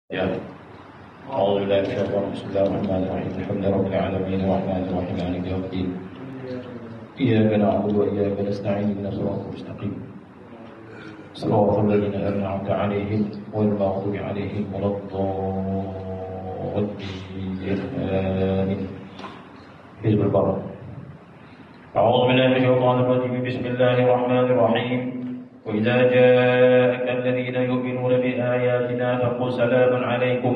يا أعوذ بالله من الشيطان بسم الله الرحمن الرحيم الحمد لله رب العالمين الرحمن الرحيم مالك يوم الدين إياك نعبد وإياك نستعين اهدنا الصراط المستقيم صراط الذين أنعمت عليهم غير المغضوب عليهم ولا الضالين آمين. حزب البر. أعوذ بالله من الشيطان الرجيم بسم الله الرحمن الرحيم وإذا جاءك الذين يؤمنون بآياتنا فقل سلام عليكم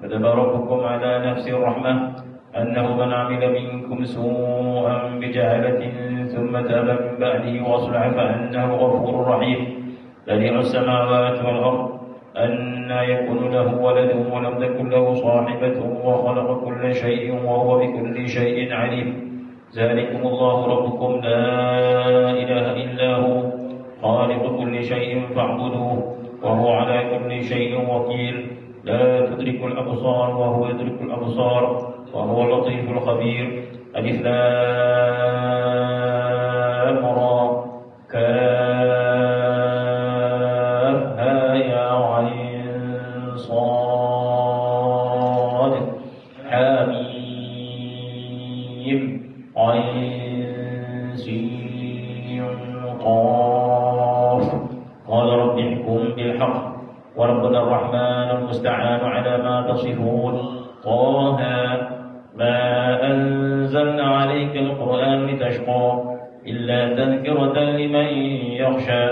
كتب ربكم على نفسه الرحمة أنه من عمل منكم سوءا بجهالة ثم تاب من بعده وأصلح فأنه غفور رحيم بديع السماوات والأرض أنى يكون له ولد ولم تكن له صاحبة وخلق كل شيء وهو بكل شيء عليم ذلكم الله ربكم لا إله إلا هو خالق كل شيء فاعبدوه وهو على كل شيء وكيل لا تدرك الأبصار وهو يدرك الأبصار وهو اللطيف الخبير ألف لام را كاف ها يا عين صاد حميم عين سين قاف قال رب احكم بالحق وربنا الرحمن المستعان على ما تصفون طه ما أنزلنا عليك القرآن لتشقى إلا تذكرة لمن يخشى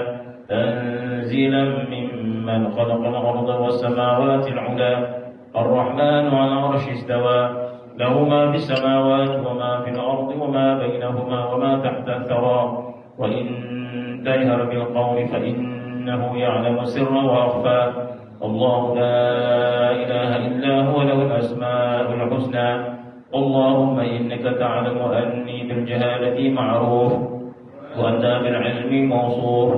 تنزيلا ممن خلق الأرض والسماوات العلى الرحمن على العرش استوى له ما في السماوات وما في الأرض وما بينهما وما تحت الثرى وإن تجهر بالقول فإنه يعلم السر وأخفى الله لا إله إلا هو له الأسماء الحسنى اللهم إنك تعلم أني بالجهالة معروف وأنت بالعلم موصوف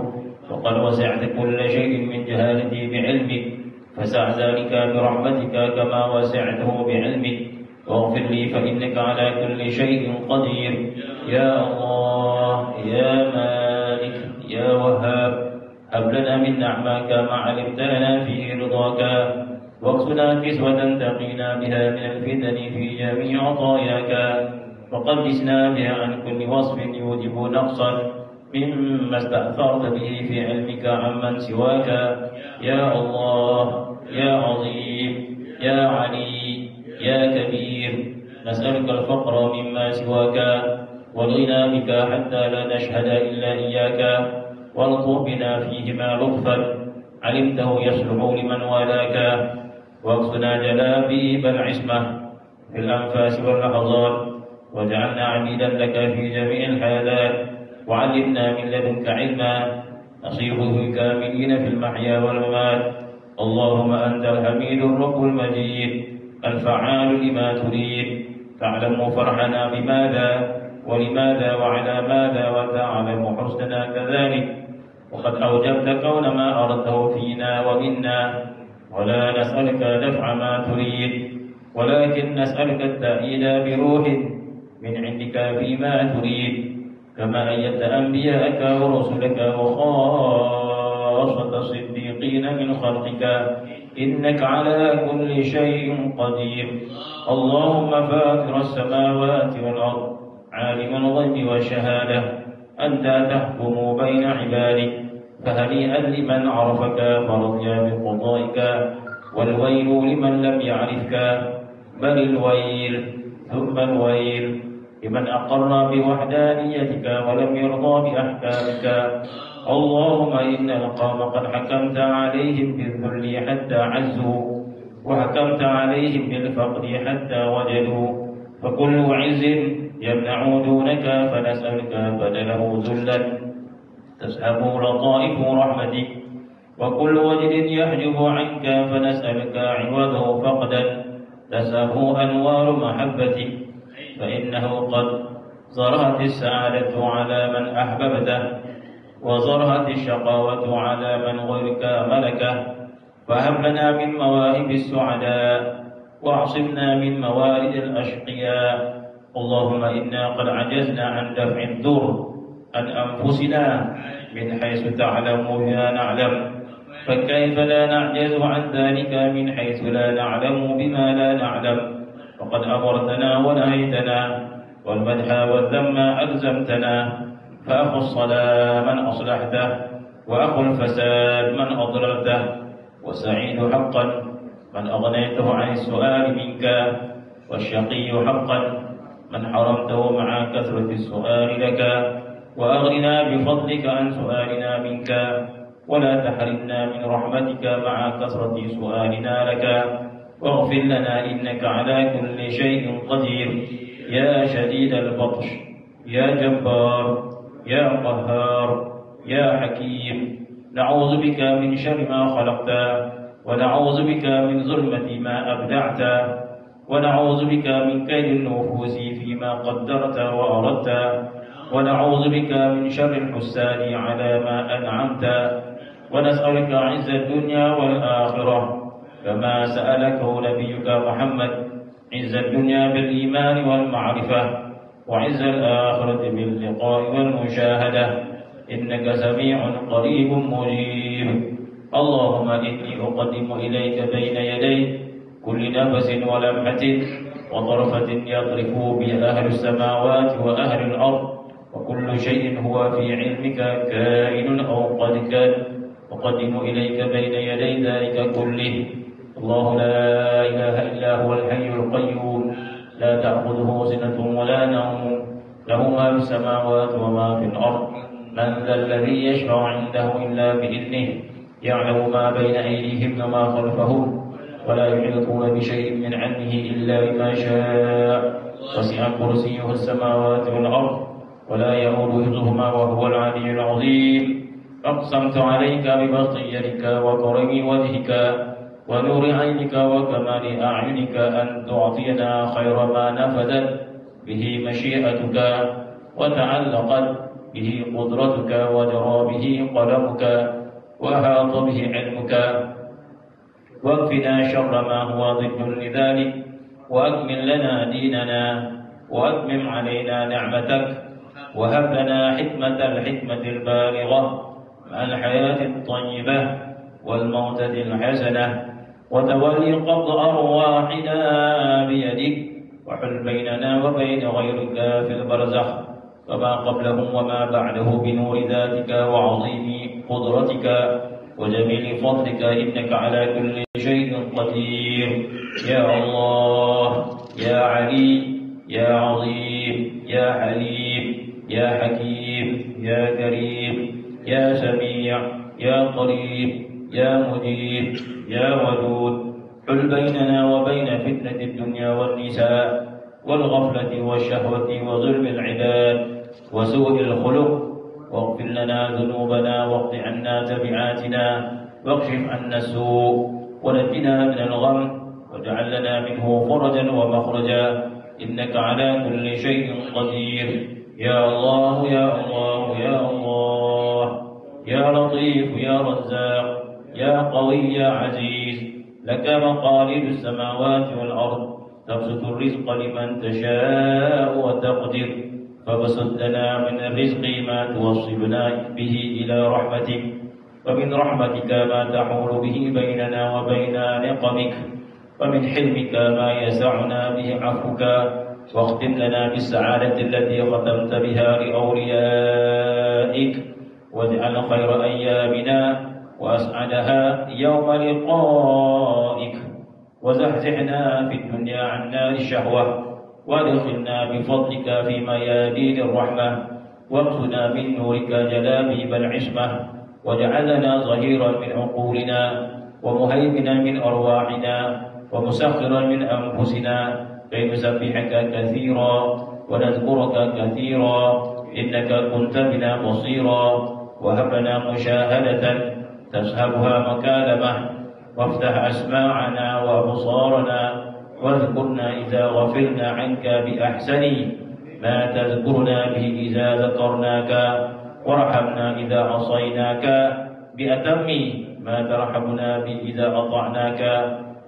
وقد وسعت كل شيء من جهالتي بعلمك فسع ذلك برحمتك كما وسعته بعلمك واغفر لي فإنك على كل شيء قدير يا الله يا مالك يا وهاب هب لنا من نعماك ما علمت لنا فيه رضاك واكسنا كسوة تقينا بها من الفتن في جميع عطاياك وقدسنا بها عن كل وصف يوجب نقصا مما استأثرت به في علمك عمن سواك يا الله يا عظيم يا علي يا كبير نسألك الفقر مما سواك والغنى بك حتى لا نشهد إلا إياك والطف بنا فيهما لطفا علمته يصلح لمن والاك واكسنا جلابيب العصمة في الأنفاس واللحظات واجعلنا عبيدا لك في جميع الحالات وعلمنا من لدنك علما نصيبه الكاملين في المحيا والممات اللهم أنت الحميد الرب المجيد الفعال لما تريد تعلم فرحنا بماذا ولماذا وعلى ماذا وتعلم حسننا كذلك وقد أوجبت كون ما أردته فينا ومنا ولا نسألك دفع ما تريد ولكن نسألك التأييد بروح من عندك فيما تريد كما أيدت أنبياءك ورسلك وخاصة الصديقين من خلقك إنك على كل شيء قدير اللهم فاطر السماوات والأرض عالم الغيب والشهادة أنت تحكم بين عبادك فهنيئا لمن عرفك فرضي بقضائك والويل لمن لم يعرفك بل الويل ثم الويل لمن أقر بوحدانيتك ولم يرضى بأحكامك اللهم إن القوم قد حكمت عليهم بالذل حتى عزوا وحكمت عليهم بالفقر حتى وجدوا فكل عز يمنع دونك فنسألك بدله ذلا تسحب لطائف رحمتك وكل وجد يحجب عنك فنسألك عوضه فقدا تسحب أنوار محبتك فإنه قد زرعت السعادة على من أحببته وزرعت الشقاوة على من غيرك ملكه فهب لنا من مواهب السعداء واعصمنا من موارد الأشقياء اللهم إنا قد عجزنا عن دفع الضر عن أنفسنا من حيث تعلم ولا نعلم فكيف لا نعجز عن ذلك من حيث لا نعلم بما لا نعلم؟ وقد أمرتنا ونهيتنا، والمدح والذم ألزمتنا. فأخو الصلاة من أصلحته، وأخو الفساد من أضللته، وسعيد حقا من أغنيته عن السؤال منك، والشقي حقا من حرمته مع كثرة السؤال لك. وأغننا بفضلك عن سؤالنا منك، ولا تحرمنا من رحمتك مع كثرة سؤالنا لك. واغفر لنا إنك على كل شيء قدير، يا شديد البطش، يا جبار، يا قهار، يا حكيم. نعوذ بك من شر ما خلقت، ونعوذ بك من ظلمة ما أبدعت، ونعوذ بك من كيد النفوس فيما قدرت وأردت، ونعوذ بك من شر الحساد على ما أنعمت. ونسألك عز الدنيا والآخرة كما سألكه نبيك محمد، عز الدنيا بالإيمان والمعرفة، وعز الآخرة باللقاء والمشاهدة، إنك سميع قريب مجيب. اللهم إني أقدم إليك بين يديك كل نفس ولمحة وطرفة يطرف بها أهل السماوات وأهل الأرض، وكل شيء هو في علمك كائن أو قد كان، أقدم إليك بين يدي ذلك كله. الله لا إله إلا هو الحي القيوم، لا تأخذه سنة ولا نوم، له ما في السماوات وما في الأرض. من ذا الذي يشفع عنده إلا بإذنه، يعلم ما بين أيديهم وما خلفهم، ولا يحيطون بشيء من علمه إلا بما شاء. وسع كرسيه السماوات والأرض، ولا يؤوده حفظهما وهو العلي العظيم. أقسمت عليك ببسط يدك وكرم وجهك ونور عينك وكمال أعينك أن تعطينا خير ما نفذت به مشيئتك، وتعلقت به قدرتك، وجرى به قلمك، وأحاط به علمك. واكفنا شر ما هو ضد لذلك، وأكمل لنا ديننا، وأتمم علينا نعمتك، وهب لنا الحكمة البالغة مع الحياة الطيبة والموتة الحسنة، وتولي قبض أرواحنا بيدك، وحل بيننا وبين غيرك في البرزخ، وما قبله وما بعده بنور ذاتك وعظيم قدرتك وجميل فضلك، إنك على كل شيء قدير. يا الله، يا علي، يا عظيم، يا حليم، يا حكيم، يا كريم، يا سميع، يا قريب، يا مجيب، يا ودود. حل بيننا وبين فتنة الدنيا والنساء والغفلة والشهوة وظلم العباد وسوء الخلق، واغفر لنا ذنوبنا واقض عنا تبعاتنا، واكشف عنا السوء ونجنا من الغم، واجعل لنا منه فرجا ومخرجا، إنك على كل شيء قدير. يا الله، يا الله، يا الله، يا لطيف، يا رزاق، يا قوي، يا عزيز، لك مقاليد السماوات والأرض، تبسط الرزق لمن تشاء وتقدر، فبسط لنا من الرزق ما توصلنا به إلى رحمتك، ومن رحمتك ما تحول به بيننا وبين نقمك، ومن حلمك ما يسعنا به عفوك. واختم لنا بالسعادة التي ختمت بها لأوليائك، واجعل خير أيامنا وأسعدها يوم لقائك، وزحزحنا في الدنيا عن نار الشهوة، وادخلنا بفضلك في ميادين الرحمة، واقصنا من نورك جلابيب العصمة، واجعلنا ظهيرا من عقولنا، ومهيمنا من أرواحنا، ومسخرا من أنفسنا، كي نسبحك كثيرا ونذكرك كثيرا، إنك كنت بنا بصيرا. وهب لنا مشاهدة تسهبها مكالمة، وافتح أسماعنا وأبصارنا، واذكرنا إذا غفلنا عنك بأحسن ما تذكرنا به إذا ذكرناك، وارحمنا إذا عصيناك بأتم ما ترحمنا به إذا أطعناك،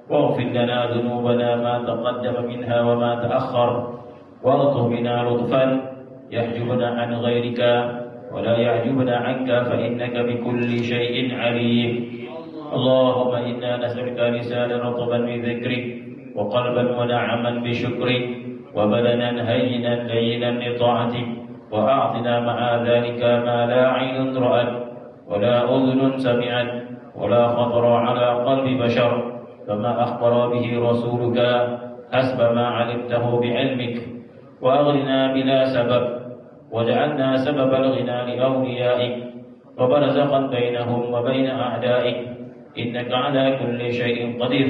واغفر لنا ذنوبنا ما تقدم منها وما تأخر، والطف بنا لطفا يحجبنا عن غيرك ولا يعجبنا عنك، فإنك بكل شيء عليم. اللهم إنا نسألك لسانا رطبا بذكرك وقلبا ونعما بشكرك وبدنا هينا لينا لطاعتك وأعطنا مع ذلك ما لا عين رأت ولا أذن سمعت ولا خطر على قلب بشر فما أخبر به رسولك حسب ما علمته بعلمك وأغننا بلا سبب وجعلنا سبب الغنى لأوليائك وبرزخا بينهم وبين أعدائك إنك على كل شيء قدير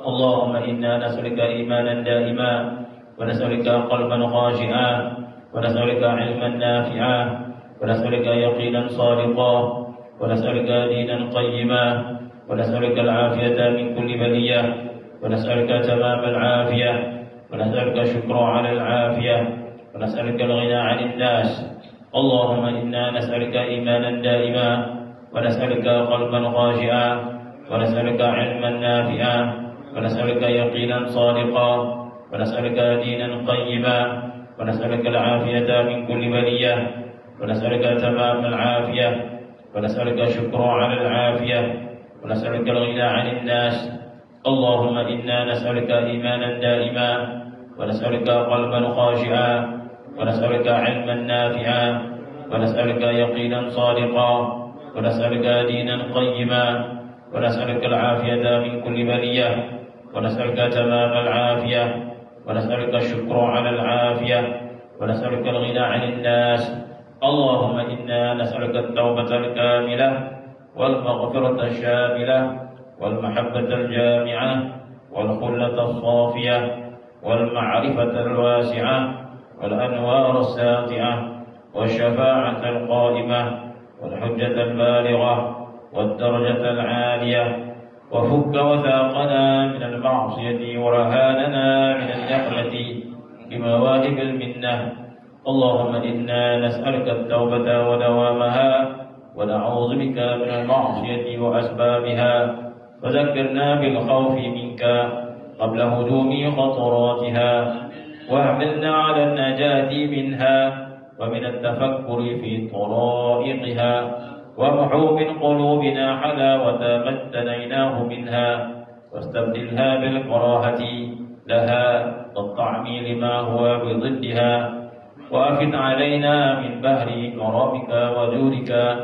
اللهم إنا نسألك إيمانا دائما ونسألك قلبا خاشعا ونسألك علما نافعا ونسألك يقينا صادقا ونسألك دينا قيما ونسألك العافية من كل بلية ونسألك تمام العافية ونسألك الشكر على العافية ونسألك الغنى عن الناس اللهم إنا نسألك إيمانا دائما ونسألك قلبا خاشعا ونسألك علما نافعا ونسألك يقينا صادقا ونسألك دينا قيما ونسألك العافية من كل بلية ونسألك تمام العافية ونسألك الشكر على العافية ونسألك الغنى عن الناس اللهم إنا نسألك إيمانا دائما ونسألك قلبا خاشعا ونسألك علما نافعا ونسألك يقينا صادقا ونسألك دينا قيما ونسألك العافية من كل بلية ونسألك تمام العافية ونسألك الشكر على العافية ونسألك الغنى عن الناس اللهم إنا نسألك التوبة الكاملة والمغفرة الشاملة والمحبة الجامعة والخلة الصافية والمعرفة الواسعة والأنوار الساطعة والشفاعة القائمة والحجة البالغة والدرجة العالية وفك وثاقنا من المعصية ورهاننا من النقمة بمواهب المنة اللهم إنا نسألك التوبة ودوامها ونعوذ بك من المعصية وأسبابها وذكرنا بالخوف منك قبل هجوم خطراتها واحملنا على النجاة منها ومن التفكر في طرائقها وامحو من قلوبنا حلاوة ما اجتنيناه منها واستبدلها بالكراهة لها والطعم لما هو بضدها وأفد علينا من بحر كرمك وجودك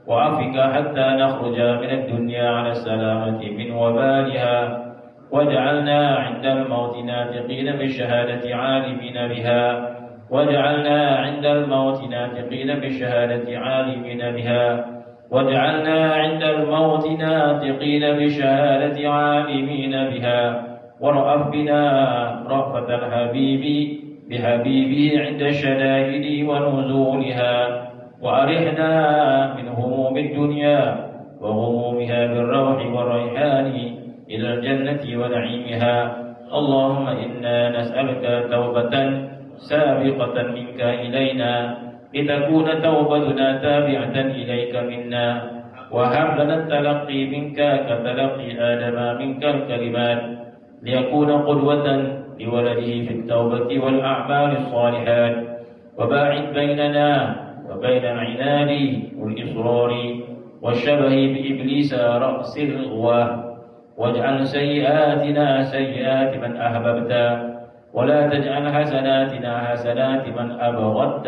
وعفك حتى نخرج من الدنيا على السلامة من وبالها واجعلنا عند الموت ناطقين بالشهادة عالمين بها واجعلنا عند الموت ناطقين بالشهادة عالمين بها واجعلنا عند الموت ناطقين بشهادة عالمين بها ورأف بنا رأفة الحبيب بحبيبه عند الشدائد ونزولها وأرحنا من هموم الدنيا وغمومها بالروح والريحان إلى الجنة ونعيمها اللهم إنا نسألك توبة سابقة منك إلينا لتكون توبتنا تابعة إليك منا وهب لنا التلقي منك كتلقي آدم منك الكلمات ليكون قدوة لولده في التوبة والأعمال الصالحات وباعد بيننا وبين العناد والإصرار والشبه بإبليس رأس الغواه واجعل سيئاتنا سيئات من أحببت ولا تجعل حسناتنا حسنات من أبغضت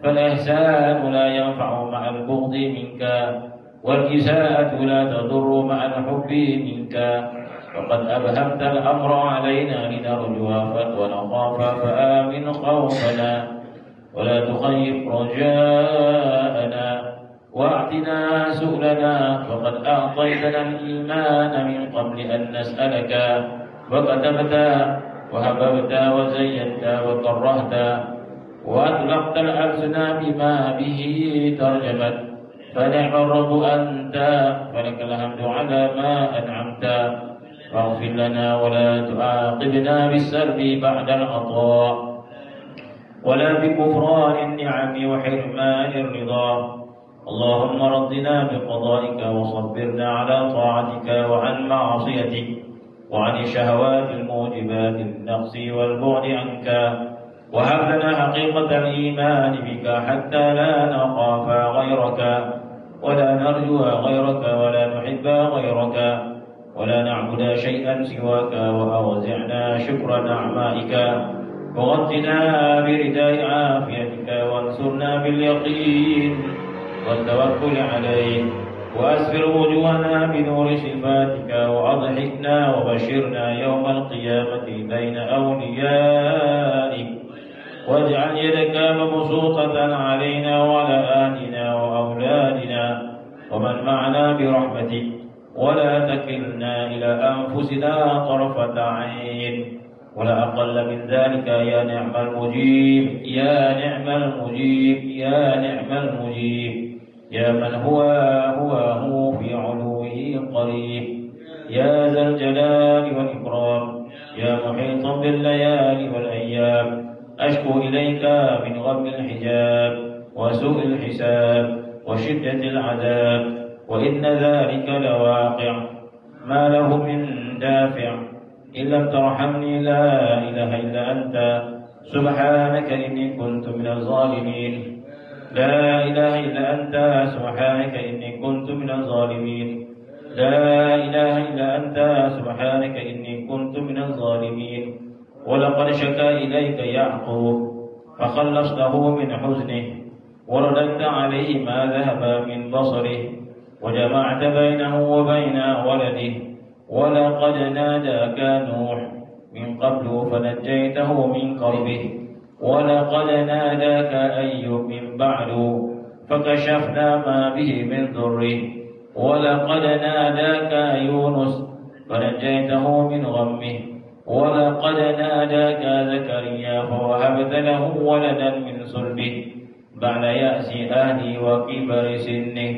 فالإحسان لا ينفع مع البغض منك والإساءة لا تضر مع الحب منك وقد أبهمت الأمر علينا لنرجو ونخاف فآمن خوفنا ولا تخيب رجاءنا واعتنا سؤلنا فقد أعطيتنا الإيمان من قبل أن نسألك وكتبت وهببت وزينت وكرهت وأطلقت الألسن بما به ترجمت فنعم الرب أنت فلك الحمد على ما أنعمت واغفر لنا ولا تعاقبنا بالسرب بعد العطاء ولا بكفران النعم وحرمان الرضا اللهم ردنا بقضائك وصبرنا على طاعتك وعن معصيتك وعن الشهوات الموجبات النقص والبعد عنك وهب لنا حقيقة الإيمان بك حتى لا نخاف غيرك ولا نرجو غيرك ولا نحب غيرك ولا نعبد شيئا سواك، وأوزعنا شكر نعمائك وغطنا برداء عافيتك، وانصرنا باليقين والتوكل عليك، وأسفر وجوهنا بنور صفاتك، وأضحكنا وبشرنا يوم القيامة بين أوليائك، واجعل يدك مبسوطة علينا وعلى أهلنا وأولادنا ومن معنا برحمتك، ولا تكلنا إلى أنفسنا طرفة عين ولا أقل من ذلك، يا نعم المجيب يا نعم المجيب يا نعم المجيب، يا من هو في علوه قريب، يا ذا الجلال والإكرام، يا محيطا بالليالي والأيام، أشكو إليك من غم الحجاب وسوء الحساب وشدة العذاب، وإن ذلك لواقع ما له من دافع، إن لم ترحمني لا إله إلا أنت، سبحانك إني كنت من الظالمين، لا إله إلا أنت، سبحانك إني كنت من الظالمين، لا إله إلا أنت، سبحانك إني كنت من الظالمين. ولقد شكا إليك يعقوب فخلصته من حزنه، ورددت عليه ما ذهب من بصره، وجمعت بينه وبين ولده، ولقد ناداك نوح من قبل فنجيته من كربه، ولقد ناداك أيوب من بعد فكشفنا ما به من ضره، ولقد ناداك يونس فنجيته من غمه، ولقد ناداك زكريا فوهبت له ولدا من صلبه بعد يأس أهله وكبر سنه،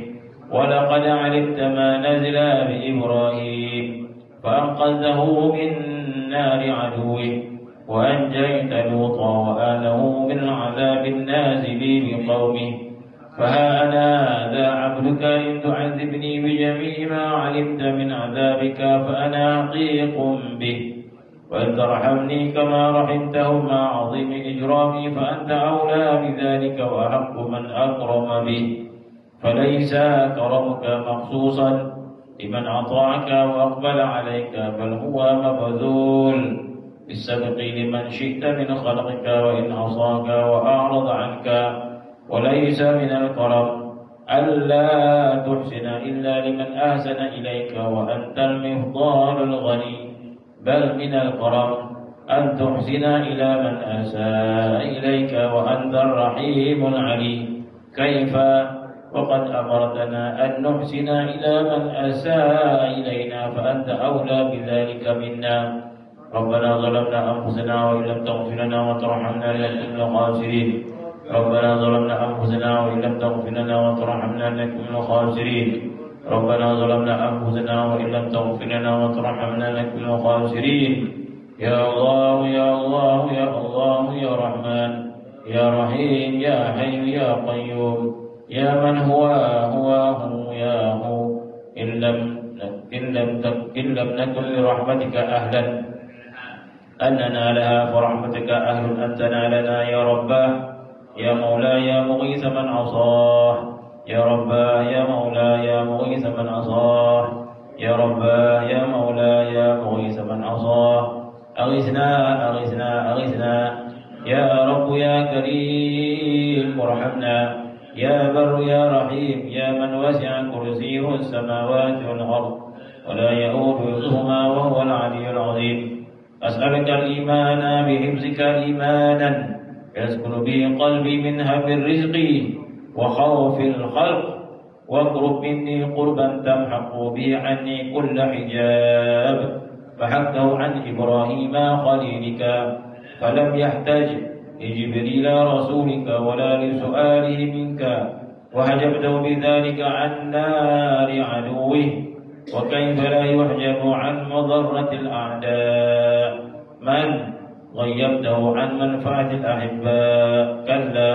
ولقد علمت ما نزل بإبراهيم فأنقذه من نار عدوه، وأنجيت لوطا وآله من العذاب النازل بقومه، فها أنا ذا عبدك إن تعذبني بجميع ما علمت من عذابك فأنا عتيق به، وإن ترحمني كما رحمتهم مع عظيم إجرامي فأنت أولى بذلك وأحق من أكرم به، فليس كرمك مخصوصا لمن أطاعك وأقبل عليك، بل هو مبذول بالسبق لمن شئت من خلقك وإن عصاك وأعرض عنك، وليس من الكرم ألا تحسن إلا لمن أحسن إليك وأنت المفضال الغني، بل من الكرم أن تحسن إلى من أساء إليك وأنت الرحيم العليم، كيف وقد أمرتنا أن نحسن إلى من أساء إلينا فأنت أولى بذلك منا. ربنا ظلمنا أنفسنا وإن لم تغفر لنا وترحمنا لنكن من الخاسرين، ربنا ظلمنا أنفسنا وإن لم تغفر لنا وترحمنا لنكن من الخاسرين، ربنا ظلمنا أنفسنا وإن لم تغفر لنا وترحمنا لنكن من الخاسرين. يا الله يا الله يا الله يا رحمن يا رحيم يا حي يا قيوم، يا من هو يا هو، إن لم نكن لرحمتك أهلا أن ننالها فرحمتك أهل أن تنالنا يا رباه، يا مولاي يا مغيث من عصاه، يا رباه يا مولاي يا مغيث من عصاه، يا رباه يا مولاي يا مغيث من عصاه، أغثنا أغثنا أغثنا يا رب يا كريم ارحمنا، يا بر يا رحيم، يا من وسع كرسيه السماوات والأرض ولا يؤود حفظهما وهو العلي العظيم. أسألك الإيمان بحفظك إيمانا يسكن به قلبي من هم الرزق وخوف الخلق، واقرب مني قربا تمحق به عني كل حجاب، فحكته عن إبراهيم خليلك فلم يحتج لجبريل رسولك ولا لسؤاله منك، وحجبته بذلك عن نار عدوه، وكيف لا يحجب عن مضرة الأعداء من غيبته عن منفعة الأحباء، كلا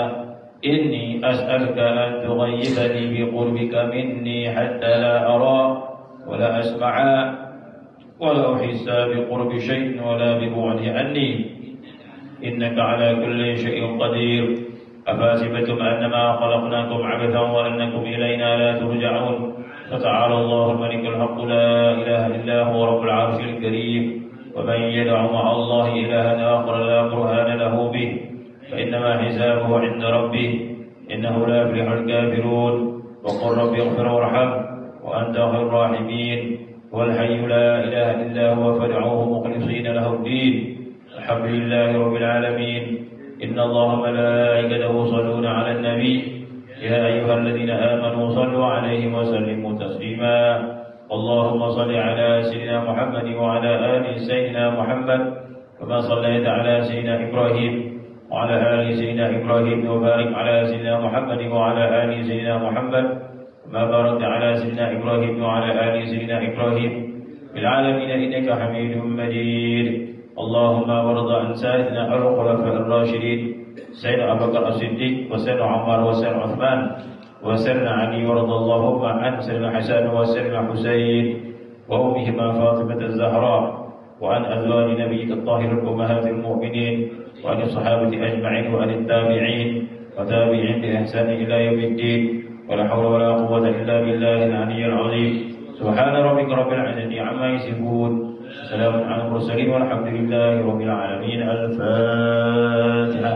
إني أسألك أن تغيبني بقربك مني حتى لا أرى ولا أسمع ولا أحس بقرب شيء ولا ببعد عني، إنك على كل شيء قدير. أفحسبتم أنما خلقناكم عبثا وأنكم إلينا لا ترجعون فتعالى الله الملك الحق لا إله إلا هو رب العرش الكريم ومن يدع مع الله إلها آخر لا برهان له به فإنما حسابه عند ربه إنه لا يفلح الكافرون وقل رب اغفر وارحم وأنت خير الراحمين هو الحي لا إله إلا هو فادعوه مخلصين له الدين الحمد لله رب العالمين إن الله وملائكته يصلون على النبي يا أيها الذين آمنوا صلوا عليه وسلموا تسليما اللهم صل على سيدنا محمد وعلى آل سيدنا محمد كما صليت على سيدنا إبراهيم وعلى آل سيدنا إبراهيم وبارك على سيدنا محمد وعلى آل سيدنا محمد كما باركت على سيدنا إبراهيم وعلى آل سيدنا إبراهيم في العالمين إنك حميد مجيد اللهم وارض عن سيدنا الخلفاء الراشدين سيدنا أبو بكر الصديق وسيدنا عمر وسيدنا عثمان وسيدنا علي ورضي اللهم عن سيدنا حسن وسيدنا حسين وأمهما فاطمة الزهراء وعن أزواج نبيك الطاهر أمهات المؤمنين وعن الصحابة أجمعين وعن التابعين وتابعين بإحسان إلى يوم الدين ولا حول ولا قوة إلا بالله العلي العظيم سبحان ربك رب العزة عما يصفون سلام على المرسلين والحمد لله رب العالمين الفاتحة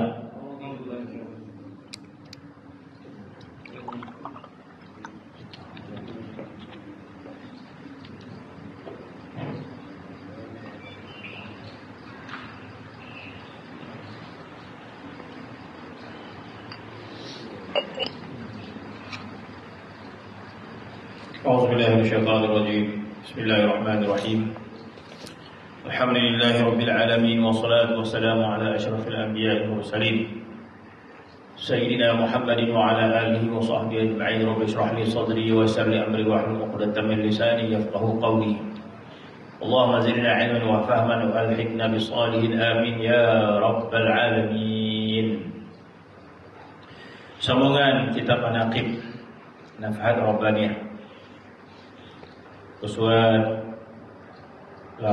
أعوذ بالله من الشيطان الرجيم بسم الله الرحمن الرحيم الحمد لله رب العالمين والصلاة والسلام على أشرف الأنبياء والمرسلين سيدنا محمد وعلى آله وصحبه أجمعين رب اشرح لي صدري ويسر لي أمري واحلل عقدة من لساني يفقهوا قولي اللهم زدنا علما وفهما وألحقنا بالصالحين آمين يا رب العالمين. Sambungan kitab Manaqib Nafhat Rabbaniyah Uswat 88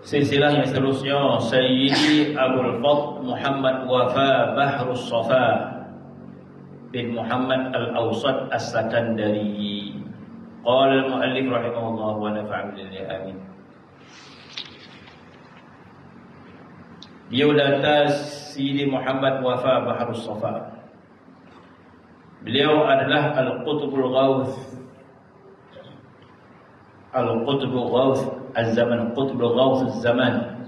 Silsilah yang seterusnya Sayyidi Abul Fadl Muhammad Wafa Bahrus Safa bin Muhammad Al-Awsat As-Sakandari. Qala al-muallif rahimahullah wa nafa'ana bihi amin. Beliau data Sayyidi Muhammad Wafa Bahrus Safa. Beliau adalah Al-Qutbul Ghawth. Al-Qutbul Ghawth Az-Zaman, Qutbul Ghawth Az-Zaman.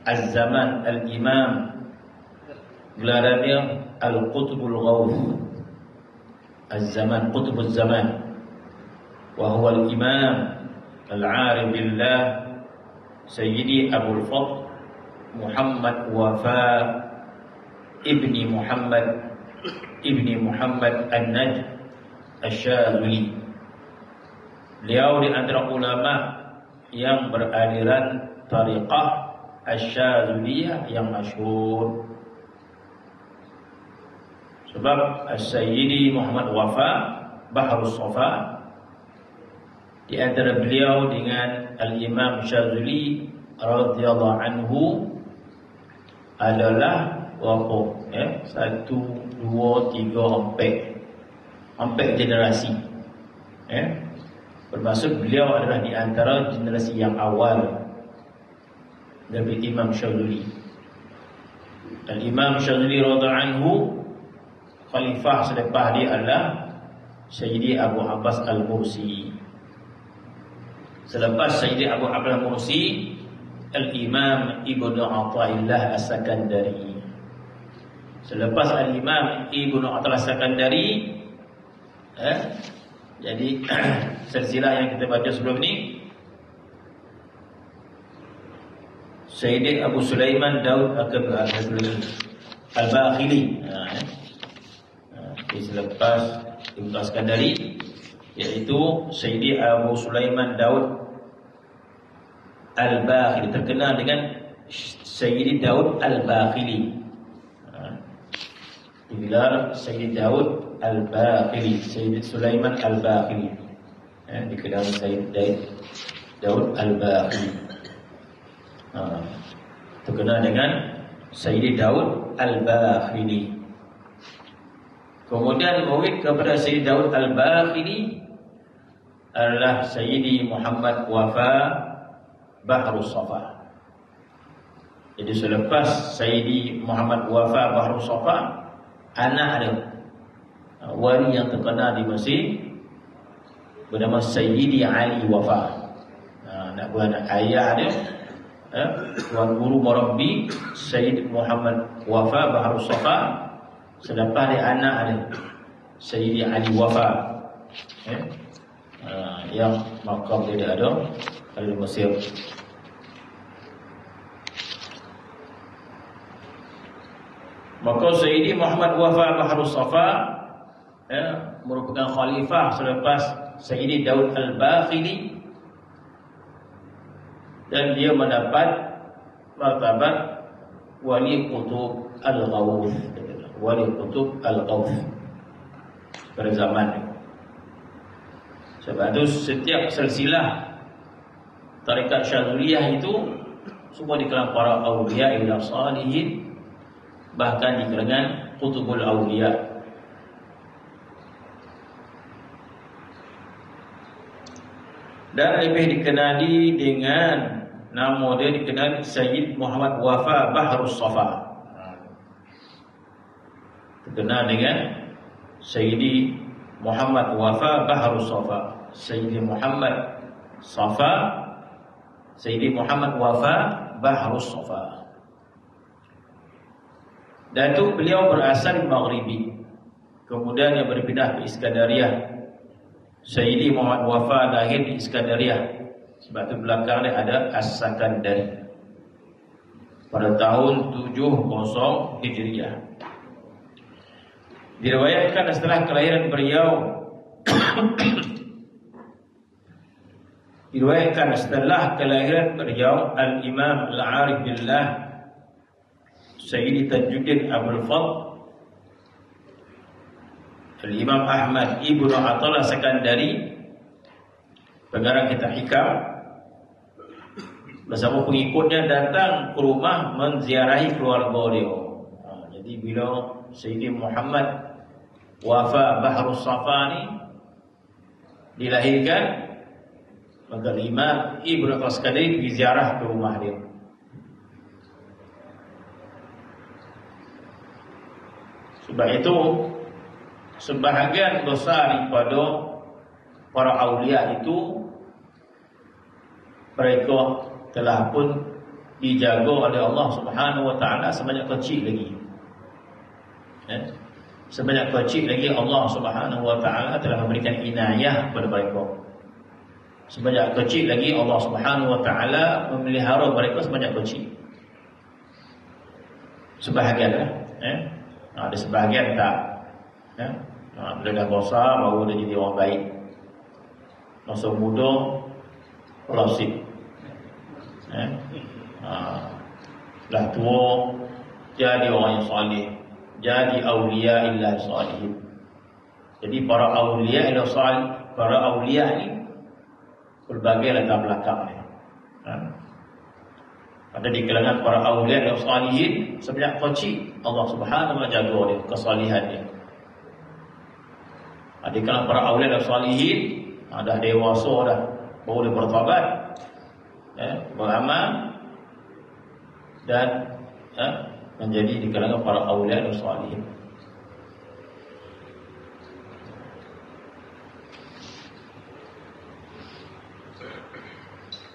Az-Zaman Al-Imam. Gelarannya Al-Qutbul Ghawth Az-Zaman, Qutbul Zaman. Wa huwa al-Imam Al-Arif Billah Sayyidi Abul Fadl Muhammad Wafa Ibni Muhammad An-Najd Asy-Syadzili. Beliau di antara ulama yang beraliran tariqah Asy-Syadziliyah yang masyhur. Sebab As-Sayyidi Muhammad Wafa Bahrus Safa di antara beliau dengan Al-Imam Syadzili radhiyallahu anhu adalah berapa? 1, 2, 3, 4 generasi. Bermaksud beliau adalah di antara generasi yang awal dari Imam Syadzili. Al-Imam Syadzili radhiyallahu anhu khalifah selepas dia adalah Sayyidi Abu Abbas Al-Mursi. Selepas Sayyidi Abu Abbas Al-Mursi, Al-Imam Ibnu Athaillah As-Sakandari. Selepas Al-Imam Ibnu Athaillah As-Sakandari, jadi silsilah yang kita baca sebelum ni, Sayyidi Abu Sulaiman Daud Al-Bakhili. Selepas Ibnu As-Sakandari, yaitu Sayyidi Abu Sulaiman Daud Al-Bakhili, terkenal dengan Sayyidi Daud Al-Bakhili. 3 gelar Sayyid Daud Al-Baqili, Sayyid Sulaiman Al-Baqili, dikenal Sayyid Daud Al-Baqili, terkenal dengan Sayyid Daud Al-Baqili. Kemudian murid kepada Sayyid Daud Al-Baqili adalah Sayyidi Muhammad Wafa Bahrus Safa. Jadi selepas Sayyidi Muhammad Wafa Bahrus Safa, anak ada wali yang terkenal di Mesir bernama Sayyidi Ali Wafa. Nak beranak ayah dia, tuan guru murabbi Sayyid Muhammad Wafa Bahrus Safa. Selepas dia anak ada Sayyidi Ali Wafa, yang makam dia ada di Mesir. Maka Sayyidi Muhammad Wafa Bahrus Safa merupakan khalifah selepas Sayyidi Daud Al-Baqili, dan dia mendapat martabat Wali Qutub Al-Ghawth, Wali Qutub Al-Ghawth pada zaman itu. Sebab itu setiap silsilah tarikat Syadzuliyah itu semua di kalangan para awliya ila salihin, bahkan di kalangan Qutubul Awliya. Dan lebih dikenali dengan nama dia dikenal Sayyid Muhammad Wafa Bahrus Safa. Terkenal dengan Sayyidi Muhammad Wafa Bahrus Safa. Sayyidi Muhammad Safa, Sayyidi Muhammad Wafa Bahrus Safa. Dan itu beliau berasal Maghribi, kemudian dia berpindah ke Iskandariyah. Sayyidi Muhammad Wafa lahir di Iskandariyah, sebab itu belakang dia ada As-Sakandari pada tahun 70 Hijriah. Diriwayatkan setelah kelahiran beliau Al-Imam Al-Arif Billah Sayyidi Tajuddin Abul Fadl Al-Imam Ahmad Ibnu Athaillah Sakandari, pengarang kitab Hikam, bersama pengikutnya datang ke rumah menziarahi keluarga dia. Jadi bila Sayyidi Muhammad Wafa Bahrus Safa ni dilahirkan, maka Imam Ibnu Athaillah Sakandari pergi ziarah ke rumah dia. Sebab itu sebahagian besar daripada para awliya itu mereka telah pun dijaga oleh Allah Subhanahu wa taala sebanyak kecil lagi. Sebanyak kecil lagi Allah Subhanahu wa taala telah memberikan inayah kepada mereka. Sebanyak kecil lagi Allah Subhanahu wa taala memelihara mereka sebanyak kecil. Sebahagian lah, ada sebahagian tak. Bila dah besar baru dia jadi orang baik. Masa muda rasib. Dah tua jadi orang yang salih, jadi awliya illah salihin. Jadi para awliya illah salih, para awliya ni berbagai latar belakang ni. Ada di kalangan para awliya illah salihin sebanyak kecil Allah Subhanahu wa taala jaga dia, kesalihan dia. Ada kalangan para awliya dan salihin dah dewasa dah, baru dia bertaubat, beramal dan menjadi di kalangan para awliya dan salihin.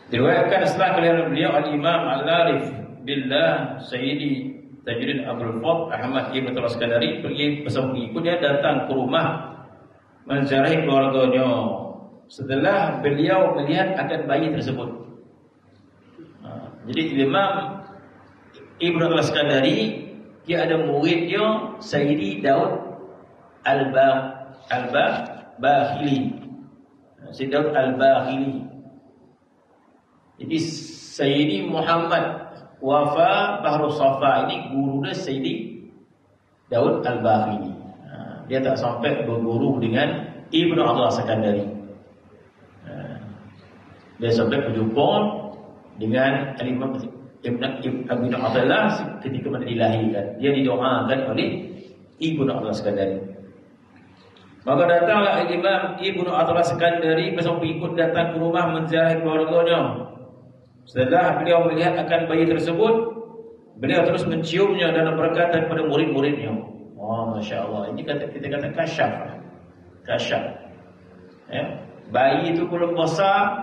Diriwayatkan setelah kelahiran beliau Al-Imam Al-Arif Billah Sayyidi Tajuddin Abul Fadl Ahmad Ibn Athaillah Sakandari pergi bersama pengikutnya datang ke rumah menziarahi keluarganya setelah beliau melihat akan bayi tersebut. Jadi Imam Ibnu Athaillah Sakandari dia ada murid dia Sayyidi Daud Al-Baqili. Sayyidi Daud Al-Baqili. Jadi Sayyidi Muhammad Wafa Bahrus Safa ini guru dia Sayyidi Daud Al-Bakhili. Dia tak sampai berguru dengan Ibnu Athaillah Sekandari. Dia sampai berjumpa dengan Imam Ibnu Athaillah ketika mana dilahirkan. Dia didoakan oleh Ibnu Athaillah Sekandari. Maka datanglah Imam Ibnu Athaillah Sekandari bersama pengikut datang ke rumah menziarahi keluarganya. Setelah beliau melihat akan bayi tersebut, beliau terus menciumnya dan berkata kepada murid-muridnya. Oh, Masya Allah. Ini kita kata kasyaf. Kasyaf. Ya. Bayi itu belum besar,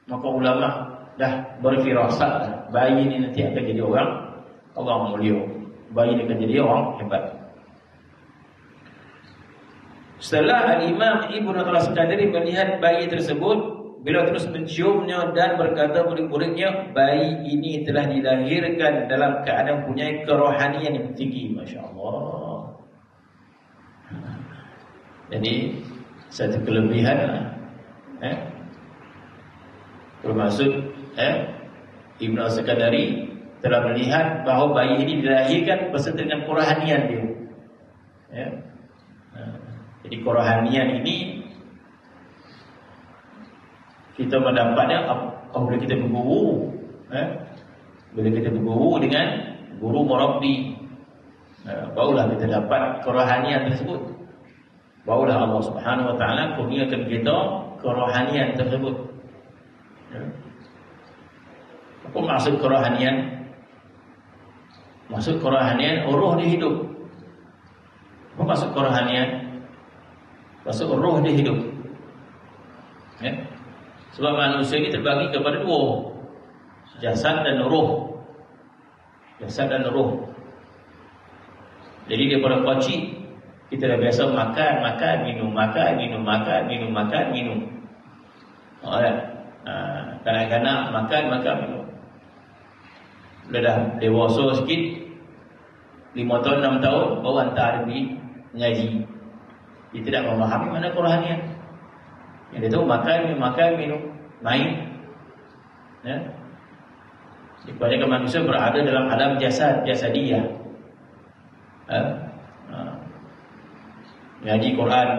maka ulama dah berfirasat dah. Bayi ini nanti akan jadi orang mulia. Bayi ini akan jadi orang hebat. Setelah Al-Imam Ibnu Athaillah Sekandari melihat bayi tersebut, beliau terus menciumnya dan berkata kepada muridnya, bayi ini telah dilahirkan dalam keadaan punya kerohanian yang tinggi. Masya Allah. Jadi satu kelebihan termasuk Ibnu Sekandari telah melihat bahawa bayi ini dilahirkan beserta dengan kerohanian dia. Jadi kerohanian ini kita mendapatnya apabila kita berguru, bila kita berguru dengan guru murabbi, barulah kita dapat kerohanian tersebut. Barulah Allah Subhanahu Wa Taala kurniakan kita kerohanian tersebut. Apa maksud kerohanian? Maksud kerohanian, roh dia hidup. Apa maksud kerohanian? Maksud roh dia hidup. Sebab manusia ini terbagi kepada dua, jasad dan roh. Jasad dan roh. Jadi daripada kecil kita dah biasa makan, minum. Kanak-kanak makan, minum. Bila dah dewasa sikit, 5 tahun, 6 tahun, baru hantar pergi mengaji. Dia tidak memahami mana kerohanian. Yang dia tahu makan, minum, main. Kebanyakan manusia berada dalam alam jasadiyah. Mengaji Quran,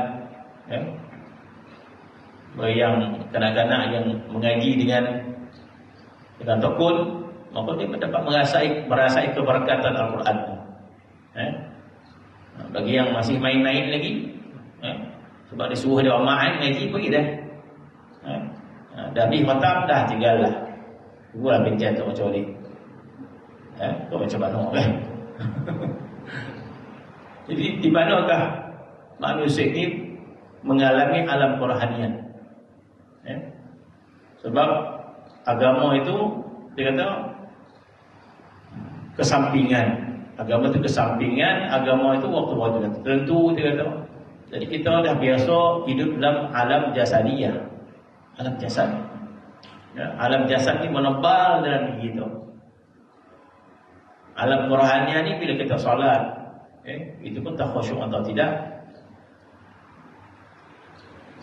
yang kanak-kanak yang mengaji dengan tekun, maka dia dapat merasai keberkatan Al-Quran. Bagi yang masih main-main lagi, sebab disuruh dia main ngaji pergi dah. Dah habis khatam dah tinggal lah. Tunggulah bincang tu macam ni. Kau macam mana kan? Jadi di manakah manusia ini mengalami alam kerohanian? Sebab agama itu dia kata kesampingan. Agama itu kesampingan, agama itu waktu-waktu tertentu dia kata. Jadi kita dah biasa hidup dalam alam jasadiyah. Alam jasad. Alam jasad ni menebal dalam diri kita. Alam kerohanian ni bila kita solat, itu pun tak khusyuk atau tidak.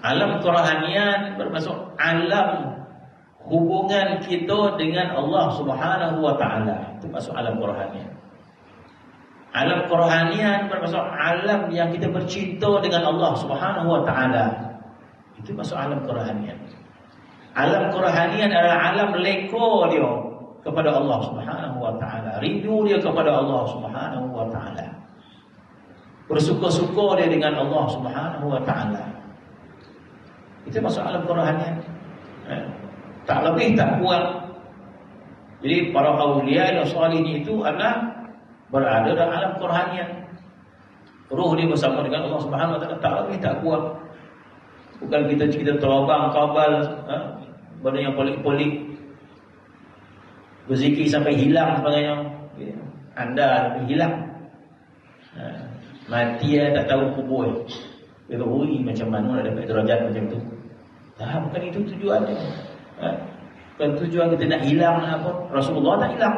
Alam kerohanian bermaksud alam hubungan kita dengan Allah Subhanahu Wa Taala. Itu masuk alam kerohanian. Alam kerohanian bermaksud alam yang kita bercinta dengan Allah Subhanahu Wa Taala. Itu masuk alam kerohanian. Alam kerohanian adalah alam leko dia kepada Allah Subhanahu Wa Taala. Rindu dia kepada Allah Subhanahu Wa Taala. Bersuka-suka dia dengan Allah Subhanahu Wa Taala. Itu masuk alam kerohanian. Tak lebih tak kurang. Jadi para awliya dan salihin itu adalah berada dalam alam kerohanian. Ruh dia bersama dengan Allah Subhanahu Wa Taala, tak lebih tak kurang. Bukan kita terbang kabal, benda yang pelik-pelik, berzikir sampai hilang sebagainya. Anda hilang, mati tak tahu kubur. Dia ui macam mana nak dapat derajat macam tu. Bukan itu tujuannya. Bukan tujuan kita nak hilang apa. Rasulullah tak hilang.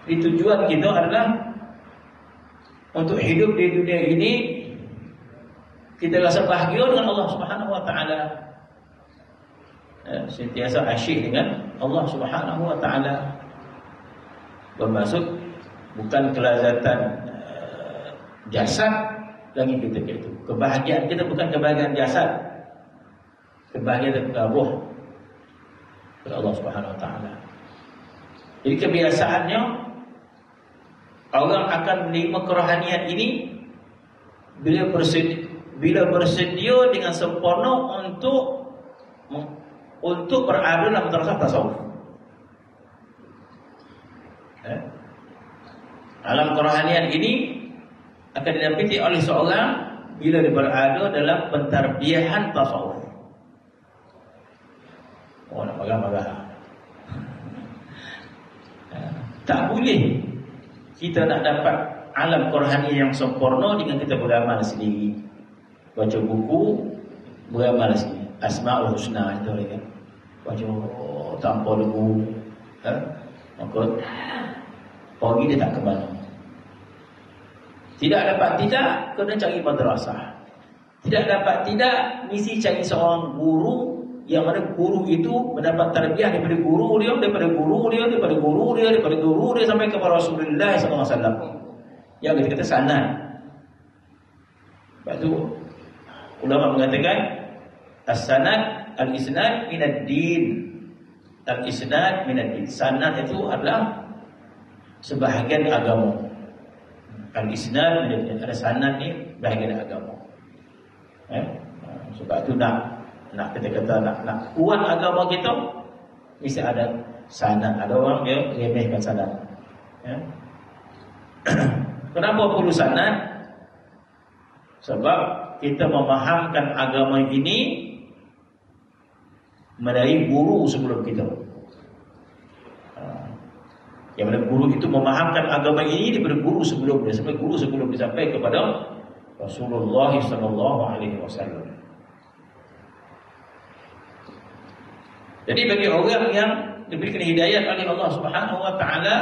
Tujuan kita adalah untuk hidup di dunia ini kita rasa bahagia dengan Allah Subhanahu Wa Taala. Sentiasa asyik dengan Allah Subhanahu Wa Taala. Bermaksud bukan kelazatan jasad lagi kita itu. Kebahagiaan kita bukan kebahagiaan jasad. Kebahagiaan roh kepada Allah Subhanahu wa taala. Jadi kebiasaannya orang akan menerima kerohanian ini bila bersedia dengan sempurna untuk berada dalam madrasah tasawuf. Alam kerohanian ini akan didapati oleh seorang bila dia berada dalam pentarbiyahan tasawuf. Oh, nak marah-marah. Tak boleh kita nak dapat alam kerohanian yang sempurna dengan kita beramal sendiri. Baca buku, beramal sendiri. Asma'ul Husna itu kan. Baca tanpa lugu. Maka pagi dia tak ke mana. Tidak dapat tidak, kena cari madrasah. Tidak dapat tidak, mesti cari seorang guru yang mana guru itu mendapat tarbiyah daripada guru dia, daripada guru dia, daripada guru dia, daripada guru dia sampai kepada Rasulullah SAW. Yang kita kata sanad. Lepas tu ulama mengatakan as-sanad al-isnad minad din. Al-isnad minad din. Sanad itu adalah sebahagian agama. Al-isnad minad din. Ada sanad ni bahagian agama. Sebab itu nak kita kata nak kuat agama kita mesti ada sanad. Ada orang dia remehkan sanad. Kenapa perlu sanad? Sebab kita memahamkan agama ini dari guru sebelum kita. Yang mana guru itu memahamkan agama ini daripada guru sebelum dia, sampai guru sebelum dia sampai kepada Rasulullah SAW. Jadi bagi orang yang diberikan hidayah oleh Allah Subhanahu wa taala,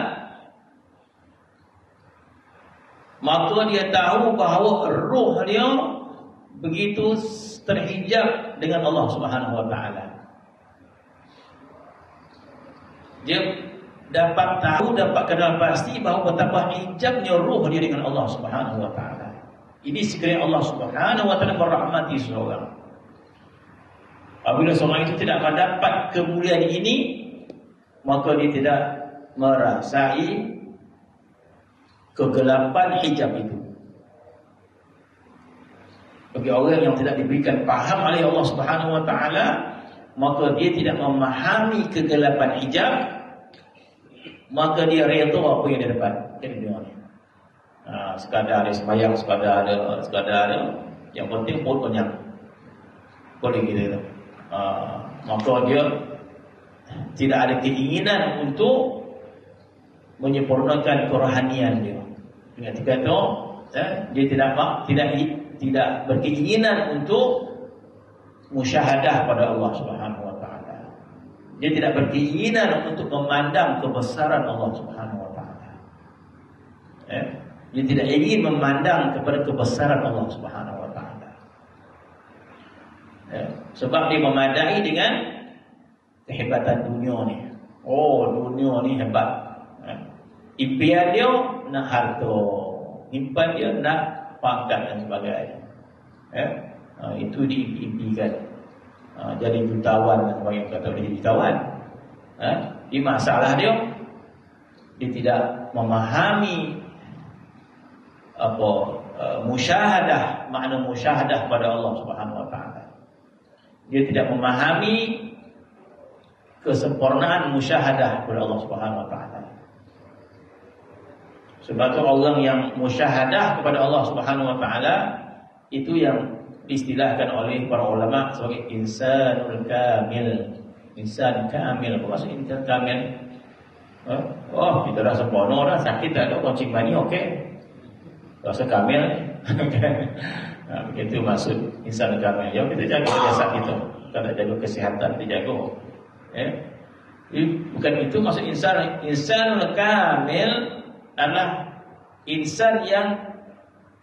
maka dia tahu bahawa roh dia begitu terhijab dengan Allah Subhanahu wa taala. Dia dapat tahu, dapat kenal pasti bahawa betapa hijabnya roh dia dengan Allah Subhanahu wa taala. Ini sekiranya Allah Subhanahu wa taala merahmati seorang. Apabila seorang itu tidak mendapat kemuliaan ini, maka dia tidak merasai kegelapan hijab itu. Bagi orang yang tidak diberikan faham oleh Allah Subhanahu wa taala, maka dia tidak memahami kegelapan hijab, maka dia redha apa yang dia dapat dari dunia ni. Sekadar dia sembahyang, sekadar ada, yang penting perut kenyang. Boleh gitu. Maka dia tidak ada keinginan untuk menyempurnakan kerohanian dia. Dengan kata dia tidak berkeinginan untuk musyahadah pada Allah Subhanahu wa taala. Dia tidak berkeinginan untuk memandang kebesaran Allah Subhanahu wa taala. Dia tidak ingin memandang kepada kebesaran Allah Subhanahu wa taala. Sebab dia memadai dengan kehebatan dunia ni. Oh, dunia ni hebat. Impian dia nak harta, impian dia nak pangkat dan sebagainya. Itu diimpikan. Jadi jutawan, orang yang kata dia jutawan. Di masalah dia tidak memahami musyahadah, makna musyahadah pada Allah Subhanahu wa taala. Dia tidak memahami kesempurnaan musyahadah kepada Allah Subhanahu wa taala. Sebab itu orang yang musyahadah kepada Allah Subhanahu wa taala itu yang diistilahkan oleh para ulama sebagai insanul kamil. Insan kamil. Apa maksud insan kamil? Oh, kita dah sempurna dah, sakit tak ada, kucing mani okey. Rasa kamil. Begitu maksud insan kamil. Yang kita jaga jasad kita, kita jaga kesihatan, kita jaga. Bukan itu maksud insan. Insanul kamil adalah insan yang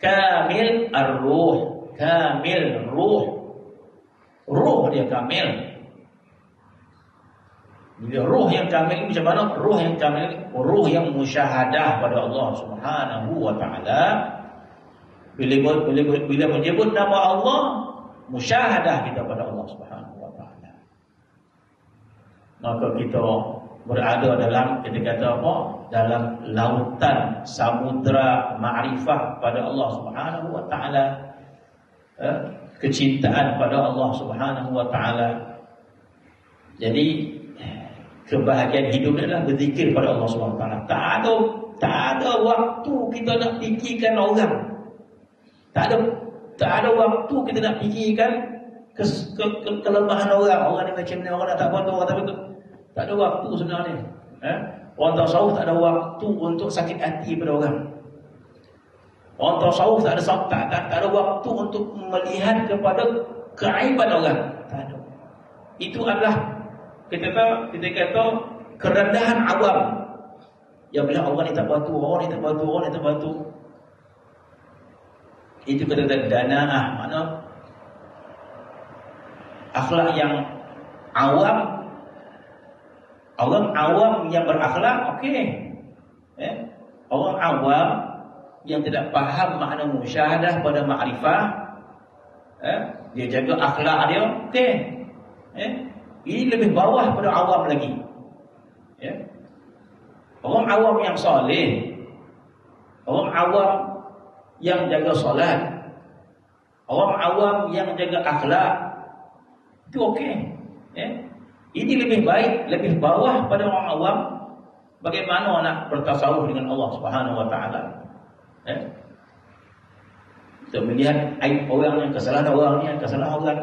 kamil ar-ruh, kamil ruh. Ruh dia kamil. Bila ruh yang kamil macam mana? Ruh yang kamil, ruh yang musyahadah pada Allah Subhanahu wa taala. Bila menyebut nama Allah, musyahadah kita pada Allah Subhanahu wa taala. Maka kita berada dalam, kita kata apa? Dalam lautan samudra ma'rifah pada Allah Subhanahu wa taala. Kecintaan pada Allah Subhanahu wa taala. Jadi kebahagiaan hidup adalah berzikir pada Allah Subhanahu wa taala. Tak ada waktu kita nak fikirkan orang. Tak ada waktu kita nak fikirkan kelemahan orang. Orang ni macam ni, orang nak tak buat, orang tak betul. Tak ada waktu sebenarnya. Orang tasawuf tak ada waktu untuk sakit hati pada orang. Orang tasawuf tak ada waktu untuk melihat kepada keaiban orang. Tak ada. Itu adalah kita kata kerendahan awam. Ya bila orang ni tak batu, orang ni tak batu, orang ni tak batu. Itu kata danaah, mana akhlak yang awam. Orang awam yang berakhlak, okey. Orang awam yang tidak faham makna musyahadah pada makrifah, dia jaga akhlak dia, okey. Ini lebih bawah pada awam lagi. Orang awam yang soleh, orang awam yang jaga solat, orang awam yang jaga akhlak, itu okey. Ini lebih baik, lebih bawah pada orang awam. Bagaimana nak bertasawuf dengan Allah Subhanahu wa taala? Kita melihat aib orang yang kesalahan orang ni, kesalahan orang.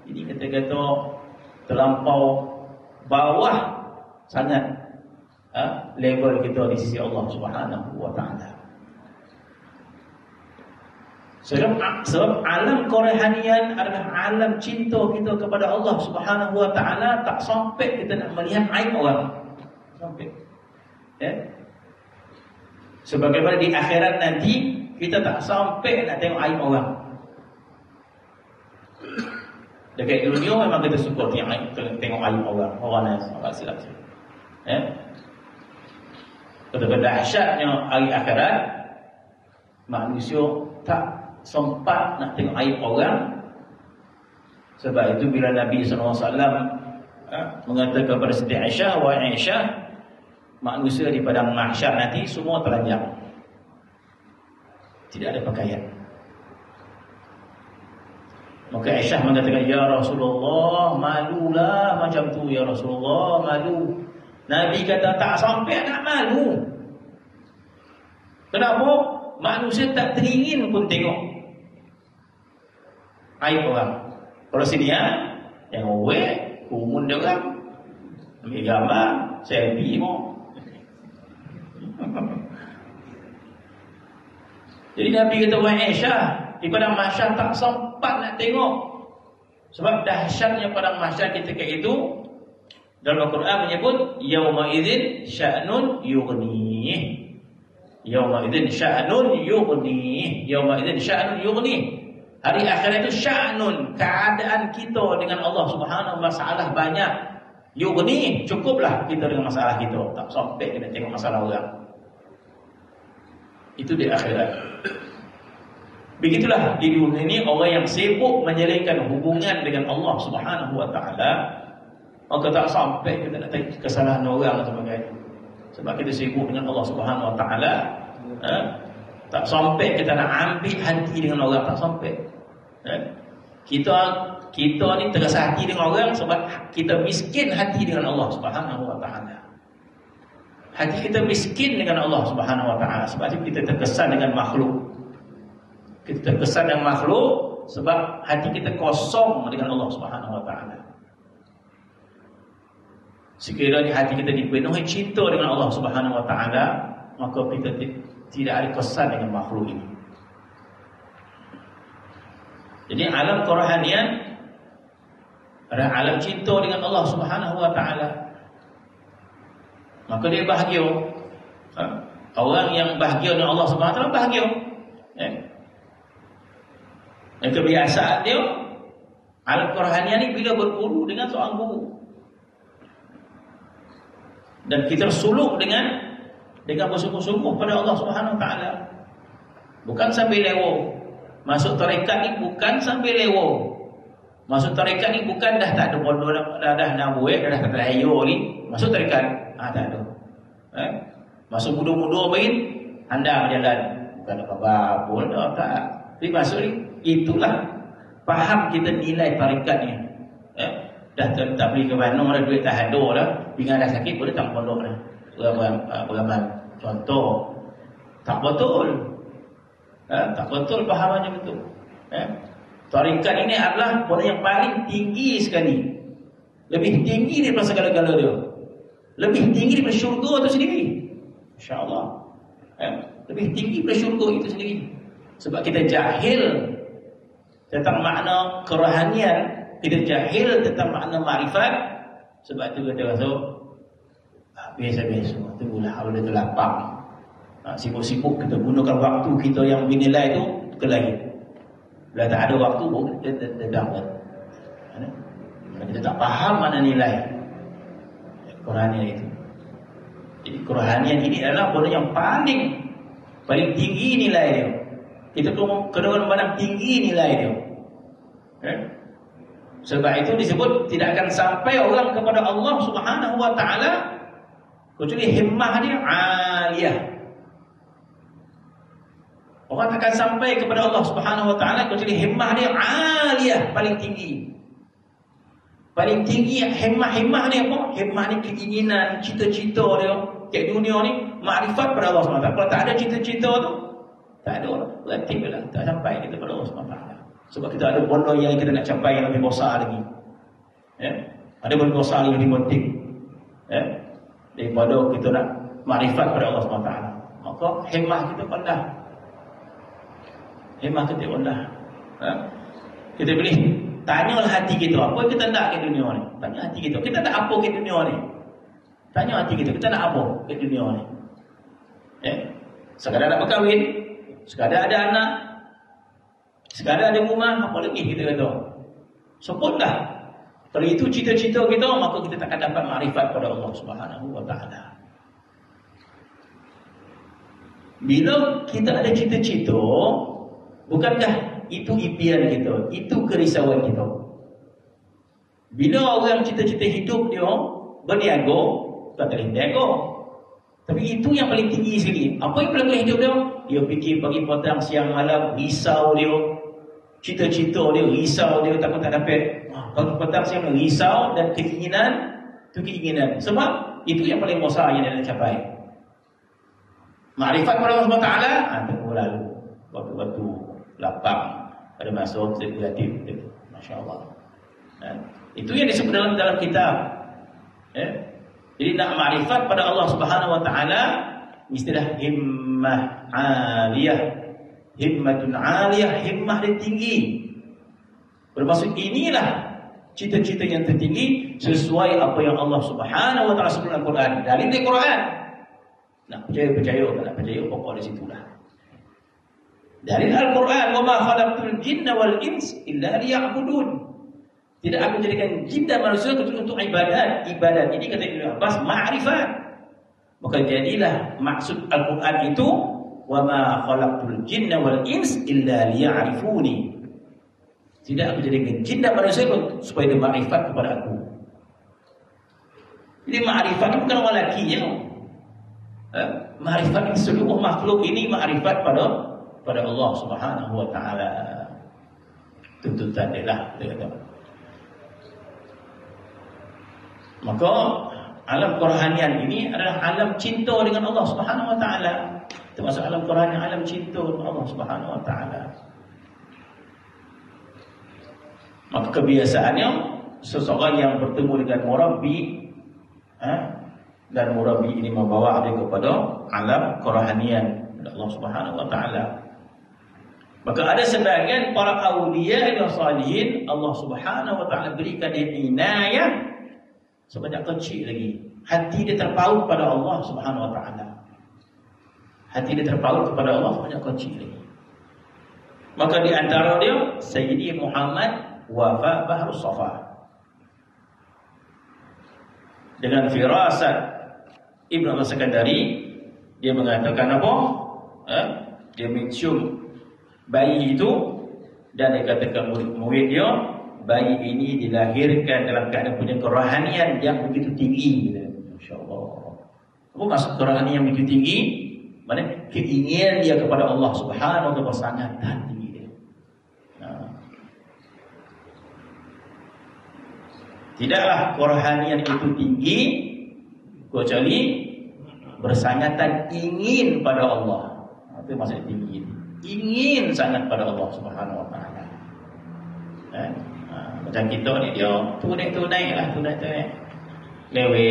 Ini kata-kata terlampau bawah sangat level kita di sisi Allah Subhanahu wa taala. Sebab alam kerohanian adalah alam cinta kita kepada Allah Subhanahu wa taala. Tak sampai kita nak melihat aib orang. Sampai. Sebagaimana di akhirat nanti kita tak sampai nak tengok aib orang. Dekat dunia memang kita suka tengok aib orang. Orang yang silap. Betapa dahsyatnya hari akhirat, manusia tak sempat nak tengok aib orang. Sebab itu bila Nabi SAW mengatakan kepada Siti Aisyah, wahai Aisyah, manusia di padang mahsyar nanti semua telanjang, tidak ada pakaian. Maka Aisyah mengatakan, ya Rasulullah, malulah macam tu, ya Rasulullah, malu. Nabi kata tak sampai nak malu. Kenapa? Manusia tak teringin pun tengok aib orang. Kalau sini yang kumun dia orang, ambil gambar, selfie mo. Jadi Nabi kata, wahai Aisyah, di padang mahsyar tak sempat nak tengok. Sebab dahsyatnya padang mahsyar ketika itu, dalam Al-Quran menyebut yauma idzin sya'nun yughni. Yauma idzin sya'nun yughni. Yauma idzin sya'nun yughni. Hari akhirat itu sya'nun, keadaan kita dengan Allah Subhanahu wa taala banyak. Yughni, cukuplah kita dengan masalah kita. Tak sampai kita tengok masalah orang. Itu di akhirat. Begitulah di dunia ini orang yang sibuk menyelesaikan hubungan dengan Allah Subhanahu wa taala, maka tak sampai kita nak tengok kesalahan orang dan sebagainya. Sebab kita sibuk dengan Allah Subhanahu wa taala, tak sampai kita nak ambil hati dengan orang, tak sampai. Kita ni terasa hati dengan orang sebab kita miskin hati dengan Allah Subhanahu wa taala. Hati kita miskin dengan Allah Subhanahu wa taala sebab kita terkesan dengan makhluk. Kita terkesan dengan makhluk sebab hati kita kosong dengan Allah Subhanahu wa taala. Sekiranya hati kita dipenuhi cinta dengan Allah Subhanahu wa taala, maka kita tidak ada kesan dengan makhluk ini. Jadi alam kerohanian adalah alam cinta dengan Allah Subhanahu wa taala. Maka dia bahagia. Orang yang bahagia dengan Allah Subhanahu wa taala bahagia. Dan kebiasaan dia, alam kerohanian ni bila berguru dengan seorang guru. Dan kita suluk dengan bersungguh-sungguh pada Allah Subhanahu Wa Taala. Bukan sambil lewo. Masuk tarekat ni bukan sambil lewo. Masuk tarekat ni bukan dah tak ada bodoh dah nak buat, dah tak ada ayo ni masuk tarekat. Tak ada. Masuk muda-muda main anda berjalan bukan apa-apa pun tak. Tapi masuk ni itulah faham kita nilai tarekat ni. Dah tak beli ke mana dah, duit tak ada dah, pinggan dah sakit boleh tak pondok dah. Pengalaman contoh tak betul. Tak betul fahamannya betul. Tarekat ini adalah benda yang paling tinggi sekali. Lebih tinggi daripada segala-gala dia. Lebih tinggi daripada syurga itu sendiri. InsyaAllah. Lebih tinggi daripada syurga itu sendiri. Sebab kita jahil tentang makna kerohanian, kita jahil tentang makna makrifat. Sebab itu kita rasa biasa-biasa. Tunggulah kalau dia lapang. Sibuk-sibuk kita gunakan waktu kita yang bernilai itu ke lain. Bila tak ada waktu pun kita dapat. Kita tak faham mana nilai kerohanian itu. Jadi kerohanian ini adalah benda yang paling tinggi nilai dia. Kita kena memandang tinggi nilai dia. Sebab itu disebut tidak akan sampai orang kepada Allah Subhanahu Wa Taala kecuali himmah dia aliyah. Orang takkan sampai kepada Allah Subhanahu Wa Taala kecuali himmah dia aliyah, paling tinggi. Paling tinggi himmah ni apa? Himmah ni keinginan, cita-cita dia kat dunia ni makrifat pada Allah SWT. Kalau tak ada cita-cita tu, tak ada orang. Berarti lah tak sampai kita pada Allah SWT. Sebab kita ada benda yang kita nak capai yang lebih besar lagi. Ada benda besar yang lebih penting. Daripada kita nak makrifat pada Allah SWT. Maka himmah kita rendah. Himmah kita rendah. Kita boleh tanyalah hati kita, apa kita nak ke dunia ni? Tanya hati kita, kita nak apa ke dunia ni? Tanya hati kita nak apa ke dunia ni? Sekadar nak berkahwin, sekadar ada anak, sekadar ada rumah, apa lagi kita kata? Sempurna. Kalau itu cita-cita kita, maka kita takkan dapat makrifat pada Allah Subhanahu Wa Taala. Bila kita ada cita-cita, bukankah itu impian kita, itu kerisauan kita. Bila orang cita-cita hidup dia berniaga, tak boleh niaga. Tapi itu yang paling tinggi sekali. Apa yang berlaku hidup dia? Dia fikir pagi petang siang malam, risau dia. Cita-cita dia, risau dia, takut tak dapat. Pagi petang siang malam, risau dan keinginan, itu keinginan. Sebab itu yang paling besar yang dia nak capai. Makrifat pada Allah SWT, tunggu lalu. Waktu-waktu lapang pada masa relatif itu, masya-Allah. Itu yang disebut dalam kitab. Jadi nak makrifat pada Allah Subhanahu Wa Taala istilah himmah aliyah, himmatun aliyah, himmah yang tinggi. Bermaksud inilah cita-cita yang tertinggi sesuai apa yang Allah Subhanahu Wa Taala sebut dalam Quran. Dalil di Quran. Nak percaya, tak nak percaya, pokok di situlah. Dari Al-Quran, wa ma khalaqtul jinna wal ins illa liya'budun. Tidak aku jadikan jin dan manusia kecuali untuk ibadat. Ibadat ini kata Ibnu Abbas ma'rifat. Maka jadilah maksud Al-Quran itu wa ma khalaqtul jinna wal ins illa liya'rifuni. Tidak aku jadikan jin dan manusia supaya dia ma'rifat kepada aku. Jadi ma'rifat itu bukan orang lakinya. Ma'rifat seluruh makhluk ini ma'rifat pada Allah Subhanahu Wa Taala. Tuntutan dia lah, dia kata. Maka alam kerohanian ini adalah alam cinta dengan Allah Subhanahu Wa Taala. Termasuk alam kerohanian, alam cinta dengan Allah Subhanahu Wa Taala. Maka kebiasaannya seseorang yang bertemu dengan murabbi, dan murabbi ini membawa dia kepada alam kerohanian Allah Subhanahu Wa Taala. Maka ada sebagian para awliya dan salihin Allah Subhanahu Wa Taala berikan dia inayah sejak kecil lagi. Hati dia terpaut pada Allah Subhanahu Wa Taala. Hati dia terpaut kepada Allah sejak kecil lagi. Maka di antara dia Sayyidi Muhammad Wafa Bahrus Safa. Dengan firasat Ibn Al-Sakandari, dia mengatakan apa? Dia mencium bayi itu dan dia katakan murid dia, bayi ini dilahirkan dalam keadaan punya kerohanian yang begitu tinggi. Masya-Allah. Apa maksud kerohanian yang begitu tinggi? Maksudnya keinginan dia kepada Allah Subhanahu wa taala sangat tinggi dia. Tidaklah kerohanian itu tinggi kecuali bersangatan ingin pada Allah. Itu maksud tinggi. Ingin sangat pada Allah Subhanahu wa taala. Macam kita ni dia tunai lah, tunai. Lewe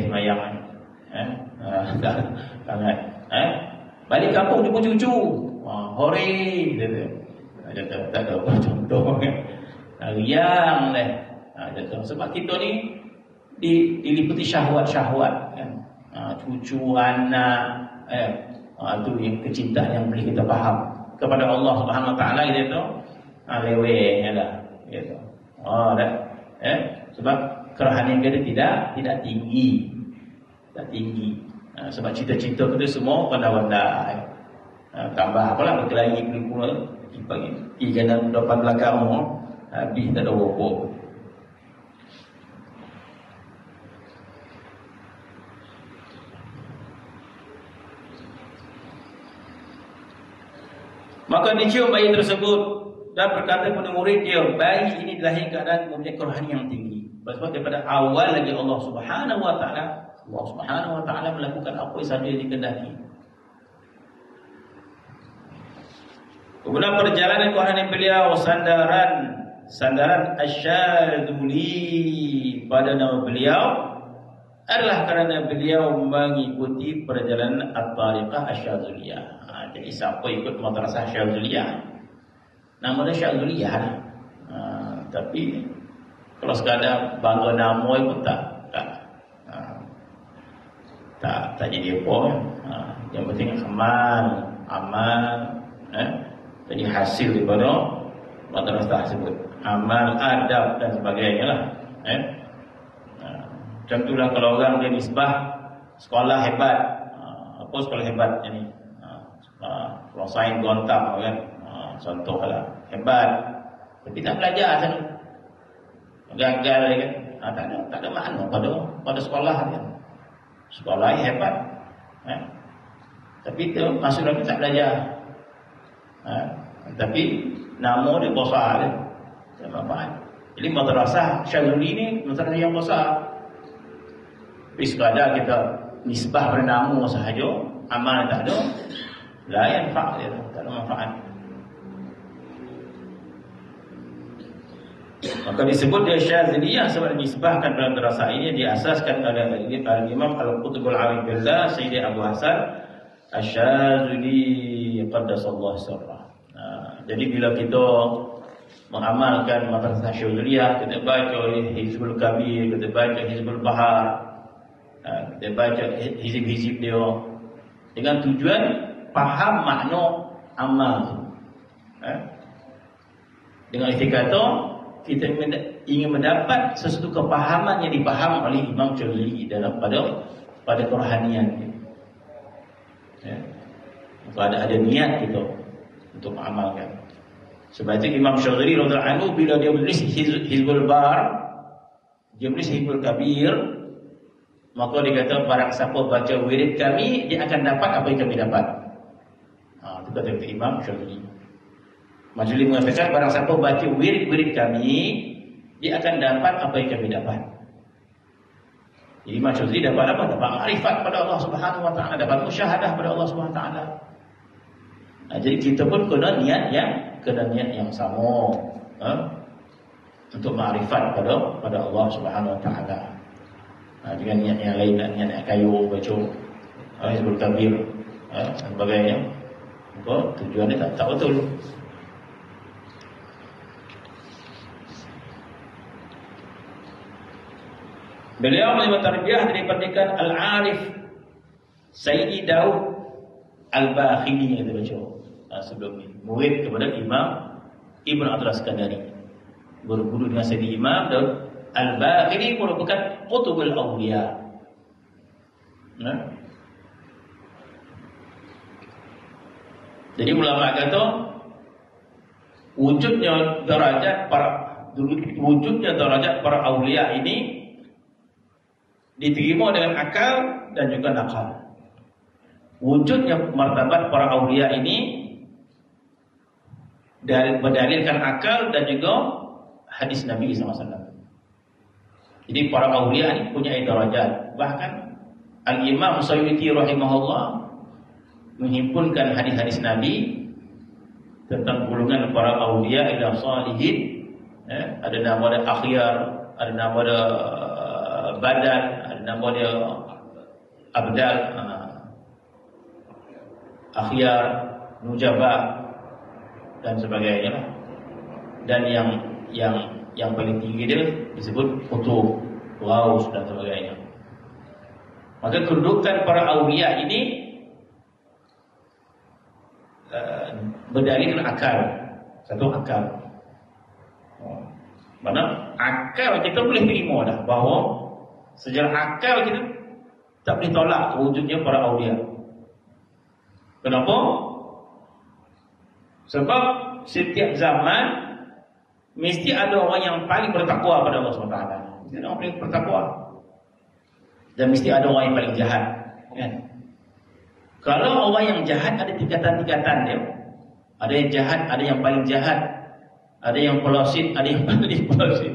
semayang. Sangat. Balik kampung jumpa cucu. Hore gitu. Tak ada apa contoh. Riang deh. Sebab kita ni diliputi syahwat-syahwat kan. Cucu, anak, itu yang kecintaan yang boleh kita faham kepada Allah Subhanahu wa taala gitu. Lewe lah gitu. Dah. Sebab kerohanian kita tidak tinggi. Tak tinggi. Sebab cita-cita kita semua pandai-pandai. Tambah apalah berkelahi pelipur pergi kanan depan belakang habis tak ada apa-apa. Maka dicium bayi tersebut dan berkata kepada murid dia, bayi ini dilahirkan keadaan mempunyai kerohanian yang tinggi. Sebab daripada awal lagi Allah Subhanahu wa taala melakukan apa sahaja yang dikehendaki. Kemudian perjalanan kerohanian beliau sandaran Asy-Syadzuli pada nama beliau adalah kerana beliau mengikuti perjalanan At-Tariqah Asy-Syadzuliyah. Jadi siapa ikut madrasah Syadzuliyah, nama dia Syadzuliyah. Tapi kalau sekadar bangga nama itu tak jadi apa. Yang penting amal, jadi hasil daripada madrasah tersebut, amal, adab dan sebagainya lah. Contohlah kalau orang dia nisbah sekolah hebat, apa sekolah hebat ini? Kalau sains gontam kan, contohlah hebat, tapi tak belajar sana, gagal kan, tak ada makna pada sekolah kan. Sekolah hebat, tapi tu masuk lagi tak belajar, tapi nama dia besar kan, tak manfaat. Jadi madrasah Syadzuli ni madrasah yang besar. Tapi sekadar kita nisbah pada nama sahaja, amal tak ada, la yanfa' dia, tak ada manfaat. Maka disebut dia Syadzuliyah sebab disebahkan dalam madrasah ini diasaskan oleh Imam Al-Qutbul Arif billah Sayyidi Abu Hasan Asy-Syadzuli qaddasallahu sirrah. Jadi bila kita mengamalkan madrasah Syadzuliyah, kita baca Hizbul Kabir, kita baca Hizbul Bahar, kita baca hizib-hizib dia dengan tujuan faham makna amal. Dengan kata kita ingin mendapat sesuatu kepahaman yang dipaham oleh Imam Syadzuli dalam pada kerohanian. Ada niat kita untuk mengamalkan. Sebab itu Imam Syadzuli radhiyallahu anhu bila dia menulis Hizbul Bahar, dia menulis Hizbul Kabir, maka dia kata barang siapa baca wirid kami, dia akan dapat apa yang kami dapat. Itu kata Imam Syadzuli. Majlis mengatakan barang siapa baca wirid-wirid kami, dia akan dapat apa yang kami dapat. Jadi Imam Syadzuli dapat apa? Dapat makrifat pada Allah Subhanahu wa taala, dapat musyahadah pada Allah Subhanahu wa taala. Jadi kita pun kena niat yang sama, untuk makrifat pada Allah Subhanahu wa taala. Dengan niat yang lain, niat kayu baca Hizbul Kabir dan sebagainya, maka tujuannya tak betul. Beliau menerima tarbiyah dari pendidikan Al-Arif Sayyidi Daud Al-Bakhili yang kita baca sebelum ini, murid kepada Imam Ibn Al-Askandari, berguru dengan Sayyidi Imam Daud Al-Bakhili, merupakan Qutbul Awliya. Jadi ulama kata wujudnya derajat para aulia ini diterima dengan akal dan juga nakal. Wujudnya martabat para aulia ini berdalilkan akal dan juga hadis Nabi SAW. Jadi para aulia ini punya derajat. Bahkan Al-Imam Suyuti rahimahullah menghimpunkan hadis-hadis Nabi tentang golongan para aulia ila salihin. Ada nama dia akhyar, ada nama dia badal, ada nama dia abdal, akhyar, nujaba dan sebagainya. Dan yang paling tinggi dia disebut kutub, waus dan sebagainya. Maka kedudukan para aulia ini berdalilkan akal. Satu akal. Mana akal kita boleh terima dah bahawa secara akal kita tak boleh tolak wujudnya para aulia. Kenapa? Sebab setiap zaman mesti ada orang yang paling bertakwa pada Allah SWT. Mesti ada orang paling bertakwa. Dan mesti ada orang yang paling jahat. Kan? Kalau orang yang jahat ada tingkatan-tingkatan dia. Ada yang jahat, ada yang paling jahat. Ada yang pelosit, ada yang paling pelosit.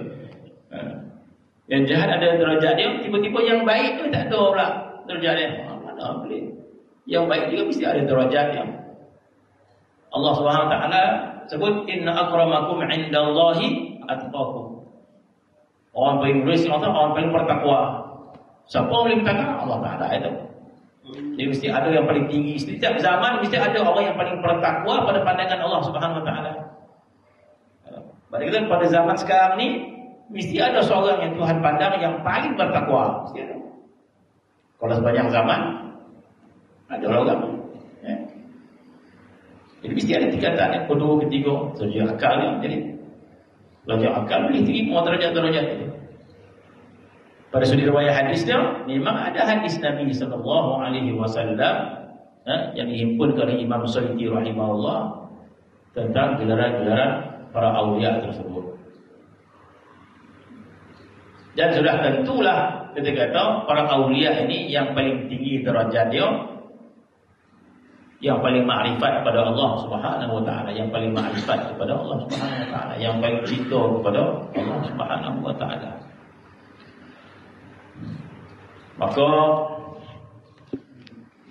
Yang jahat ada derajat dia. Tiba-tiba yang baik tu tak ada pula derajat dia. Mana boleh. Yang baik juga mesti ada derajat dia. Allah SWT sebut inna akramakum indallahi atqakum. Orang paling mulia orang paling bertakwa. Siapa yang paling bertakwa? Allah Taala itu. Jadi mesti ada yang paling tinggi. Setiap zaman mesti ada orang yang paling bertakwa pada pandangan Allah Subhanahu Wa Taala. Padahal pada zaman sekarang ni mesti ada seorang yang Tuhan pandang yang paling bertakwa. Mesti ada. Kalau sepanjang zaman ada orang. Jadi mesti ada tingkatan yang kedua, ketiga, derajat akal yang jadi derajat akal boleh terima derajat-derajat itu. Pada sudut riwayat hadisnya memang ada hadis Nabi sallallahu alaihi wasallam yang dihimpunkan oleh Imam Suyuti rahimahullah tentang gelaran-gelaran para aulia tersebut. Dan sudah tentulah kita kata para aulia ini yang paling tinggi derajat dia, yang paling makrifat kepada Allah Subhanahu wa taala, yang paling makrifat kepada Allah Subhanahu wa taala, yang paling cinta kepada Allah Subhanahu wa taala. Maka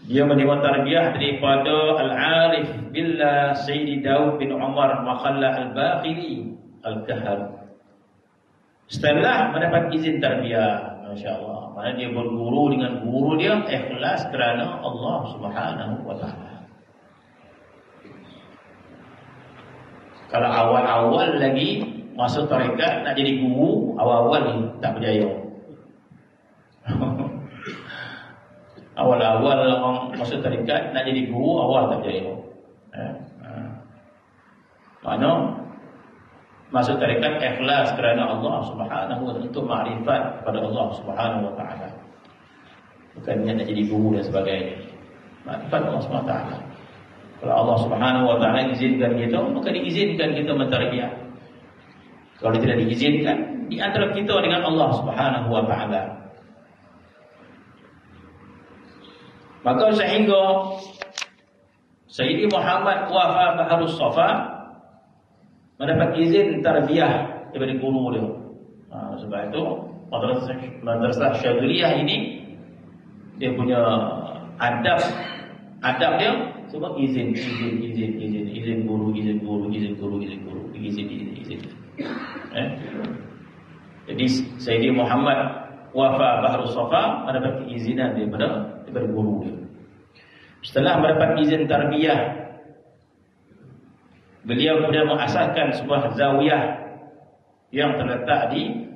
dia menerima tarbiyah daripada Al-Arif Billah Sayyidi Daud bin Umar Makhalla Al-Baqili Al-Kahar. Setelah mendapat izin tarbiyah, masya-Allah, mana dia berguru dengan guru dia ikhlas kerana Allah Subhanahu wa taala. Kalau awal-awal lagi masuk tarekat nak jadi guru, awal-awal ni tak berjaya. Awal-awal orang masuk tarekat nak jadi guru, awal tak berjaya. Mana masuk tarekat ikhlas kerana Allah Subhanahu wa taala, untuk makrifat kepada Allah Subhanahu wa taala. Bukan niat nak jadi guru dan sebagainya. Makrifat Allah Subhanahu wa taala. Kalau Allah Subhanahu wa taala izinkan kita, maka diizinkan kita mentarbiyah. Kalau tidak diizinkan, di antara kita dengan Allah Subhanahu wa taala. Maka sehingga Sayyidi Muhammad Wafa Baharus Safa mendapat izin tarbiyah daripada guru dia. Sebab itu madrasah Syadriyah ini dia punya adab dia sebab izin guru. Jadi Sayyidi Muhammad Wafa Baharus Safa mendapat keizinan daripada guru dia. Setelah mendapat izin tarbiyah, beliau kemudian mengasaskan sebuah zawiyah yang terletak di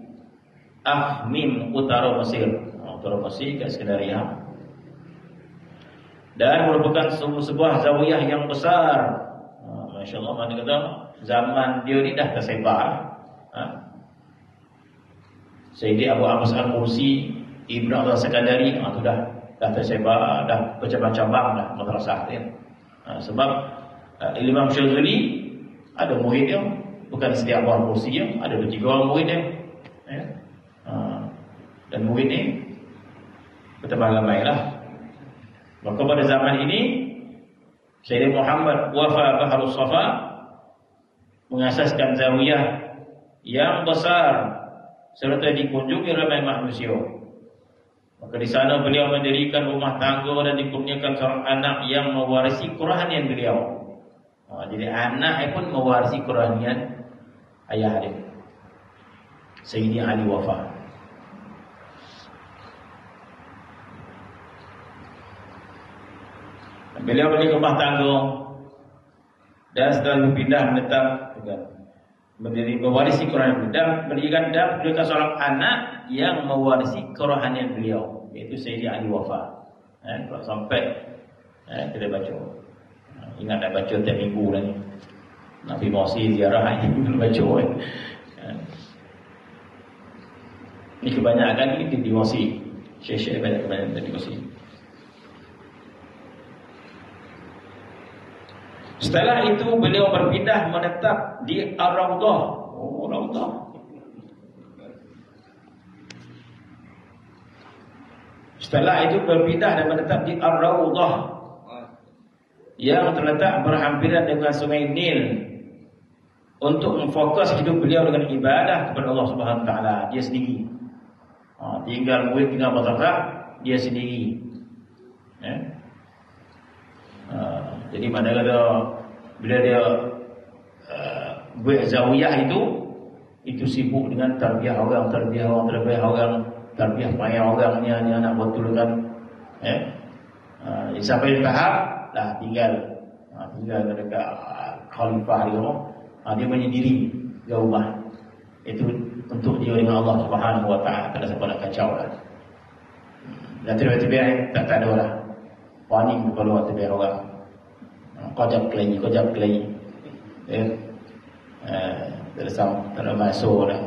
Akhmim, utara Mesir. Utara Mesir kat Skenaria. Dan merupakan sebuah zawiyah yang besar. Masya-Allah, mana kata zaman dia ni dah tersebar. Sayyidi Abu Abbas Al-Mursi, Ibn Al-Sakandari, tu dah dah tersebar, dah bercabang-cabang dah madrasah dia. Sebab Imam Syazili ada murid dia, bukan setiap orang kursi dia, ada 2-3 orang murid dia. Dan murid ni bertambah ramailah. Maka pada zaman ini Sayyidina Muhammad Wafa Bahrus Safa mengasaskan zawiyah yang besar serta dikunjungi ramai manusia. Maka di sana beliau mendirikan rumah tangga dan dikurniakan seorang anak yang mewarisi kerohanian beliau. Jadi anak pun mewarisi kerohanian ayah dia, Sayyidina Ali Wafa. Beliau beli rumah tangga dan setelah berpindah menetap mewarisi kerohanian dan mendirikan dan beliau seorang anak yang mewarisi kerohanian beliau, iaitu Sayyidina Ali Wafa. Kalau sampai kita baca, ingat nak baca tiap minggu lah ni. Nabi Mosi ziarah ini baca. Ini kebanyakan ini di Mosi. Syekh-syekh banyak di Mosi. Setelah itu beliau berpindah menetap di Ar-Rawdah. Rawdah. Setelah itu berpindah dan menetap di Ar-Rawdah yang terletak berhampiran dengan Sungai Nil untuk memfokus hidup beliau dengan ibadah kepada Allah Subhanahu Wa Taala dia sendiri. Tinggal murid, tinggal madrasah dia sendiri. Jadi mana kata bila dia buat zawiyah itu sibuk dengan tarbiyah orang, tarbiyah payah orang ni anak betulkan. Sampai tahap dah tinggal dekat khalifah dia menyendiri di rumah. Itu untuk dia dengan Allah Subhanahu Wa Taala, tak ada siapa nak kacau lah. Dan tiba-tiba tak ada lah. Panik kalau tiba orang. Kojak kelai. Tak masuk dah.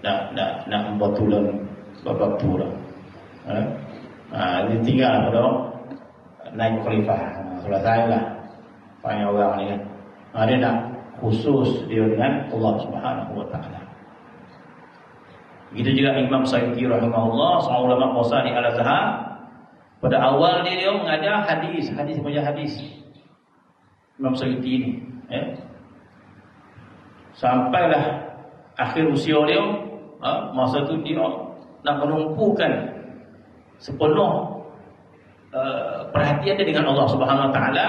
Nak membetulan babak tu dah. Dia tinggal pada naik khalifah. Selesai lah. Banyak orang ni kan. Dia nak khusus dia dengan Allah Subhanahu Wa Taala. Begitu juga Imam Sayyidi rahimahullah, seorang ulama besar di Al-Azhar. Pada awal dia mengajar hadis punya hadis. Imam Sayyidi ini, sampailah akhir usia dia, masa tu dia nak menumpukan sepenuh perhatian dia dengan Allah Subhanahu Wa Taala.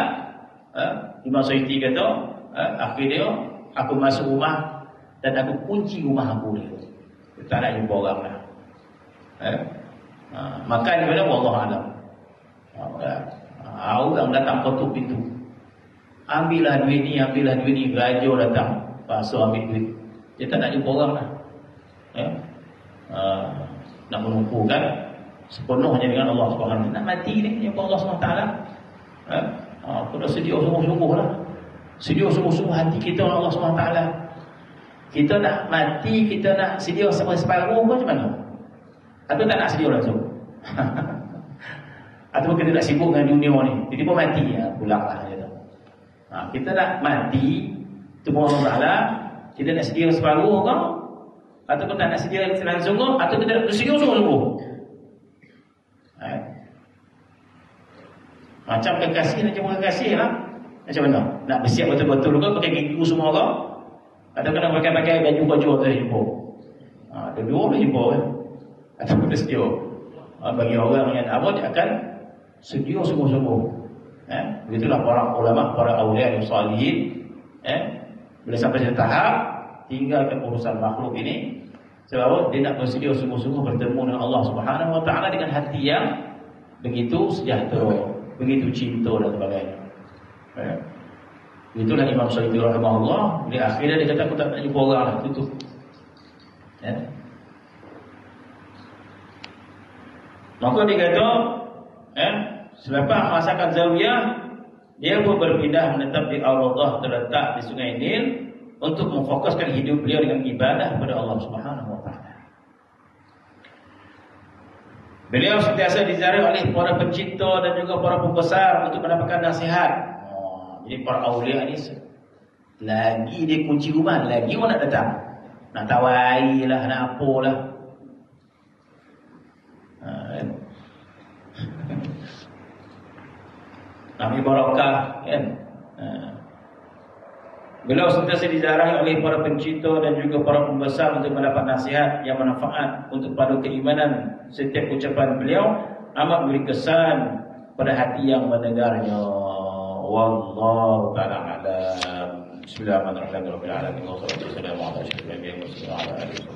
Imam Sayyidi kata, akhir dia, aku masuk rumah dan aku kunci rumah aku dia. Tak nak jumpa orang dah. Makan di mana wallahu alam. Orang datang ketuk pintu. Ambillah duit ni, raja datang. Pasal ambil duit. Dia tak nak jumpa orang lah. Nak menumpukan sepenuhnya dengan Allah Subhanahu Wa Taala. Nak mati ni jumpa Allah Subhanahu Wa Taala. Aku dah sedia sungguh-sungguh lah. Sedia sungguh-sungguh hati kita dengan Allah Subhanahu Wa Taala. Kita nak mati, kita nak sedia separuh macam mana? Atau tak nak sedia langsung? Atau kita nak sibuk dengan dunia ni, tiba-tiba mati pulanglah dia. Kita nak mati tu Allah Taala, kita nak sedia separuh ke? Atau kita nak sedia langsung ke? Atau kita nak sedia sungguh-sungguh? Macam kekasih nak jumpa kekasih lah. Macam mana? Nak bersiap betul-betul ke? Pakai gigi semua ke? Atau kena pakai baju-baju atau jumpa? Dua-dua boleh jumpa kan? Atau kita sedia? Bagi orang yang abad akan sedia sungguh-sungguh. Begitulah para ulama, para awliya yang salihin. Bila sampai satu tahap, tinggalkan urusan makhluk ini. Sebab dia nak bersedia sungguh-sungguh bertemu dengan Allah Subhanahu Wa Taala dengan hati yang begitu sejahtera, begitu cinta dan sebagainya. Itulah Imam Sayyidi rahimahullah. Di akhirnya dia kata, aku tak nak jumpa orang lah, tutup. Maka dia kata, selepas masakan zawiyah, dia pun berpindah menetap di Ar-Rawdah terletak di Sungai Nil untuk memfokuskan hidup beliau dengan ibadah kepada Allah Subhanahu Wa Taala. Beliau sentiasa diziarahi oleh para pencipta dan juga para pembesar untuk mendapatkan nasihat. Jadi para awliya ni lagi dia kunci rumah, lagi orang nak datang. Nak tawai lah, nak apalah. Nabi barakah kan. Beliau sentiasa diziarahi oleh para pencipta dan juga para pembesar untuk mendapat nasihat yang bermanfaat untuk padu keimanan. Setiap ucapan beliau amat memberi kesan pada hati yang mendengarnya. Wallahu ta'ala a'lam. Bismillahirrahmanirrahim. Rabbil alamin. Wassalatu wassalamu ala asyrofil anbiya'i wal mursalin.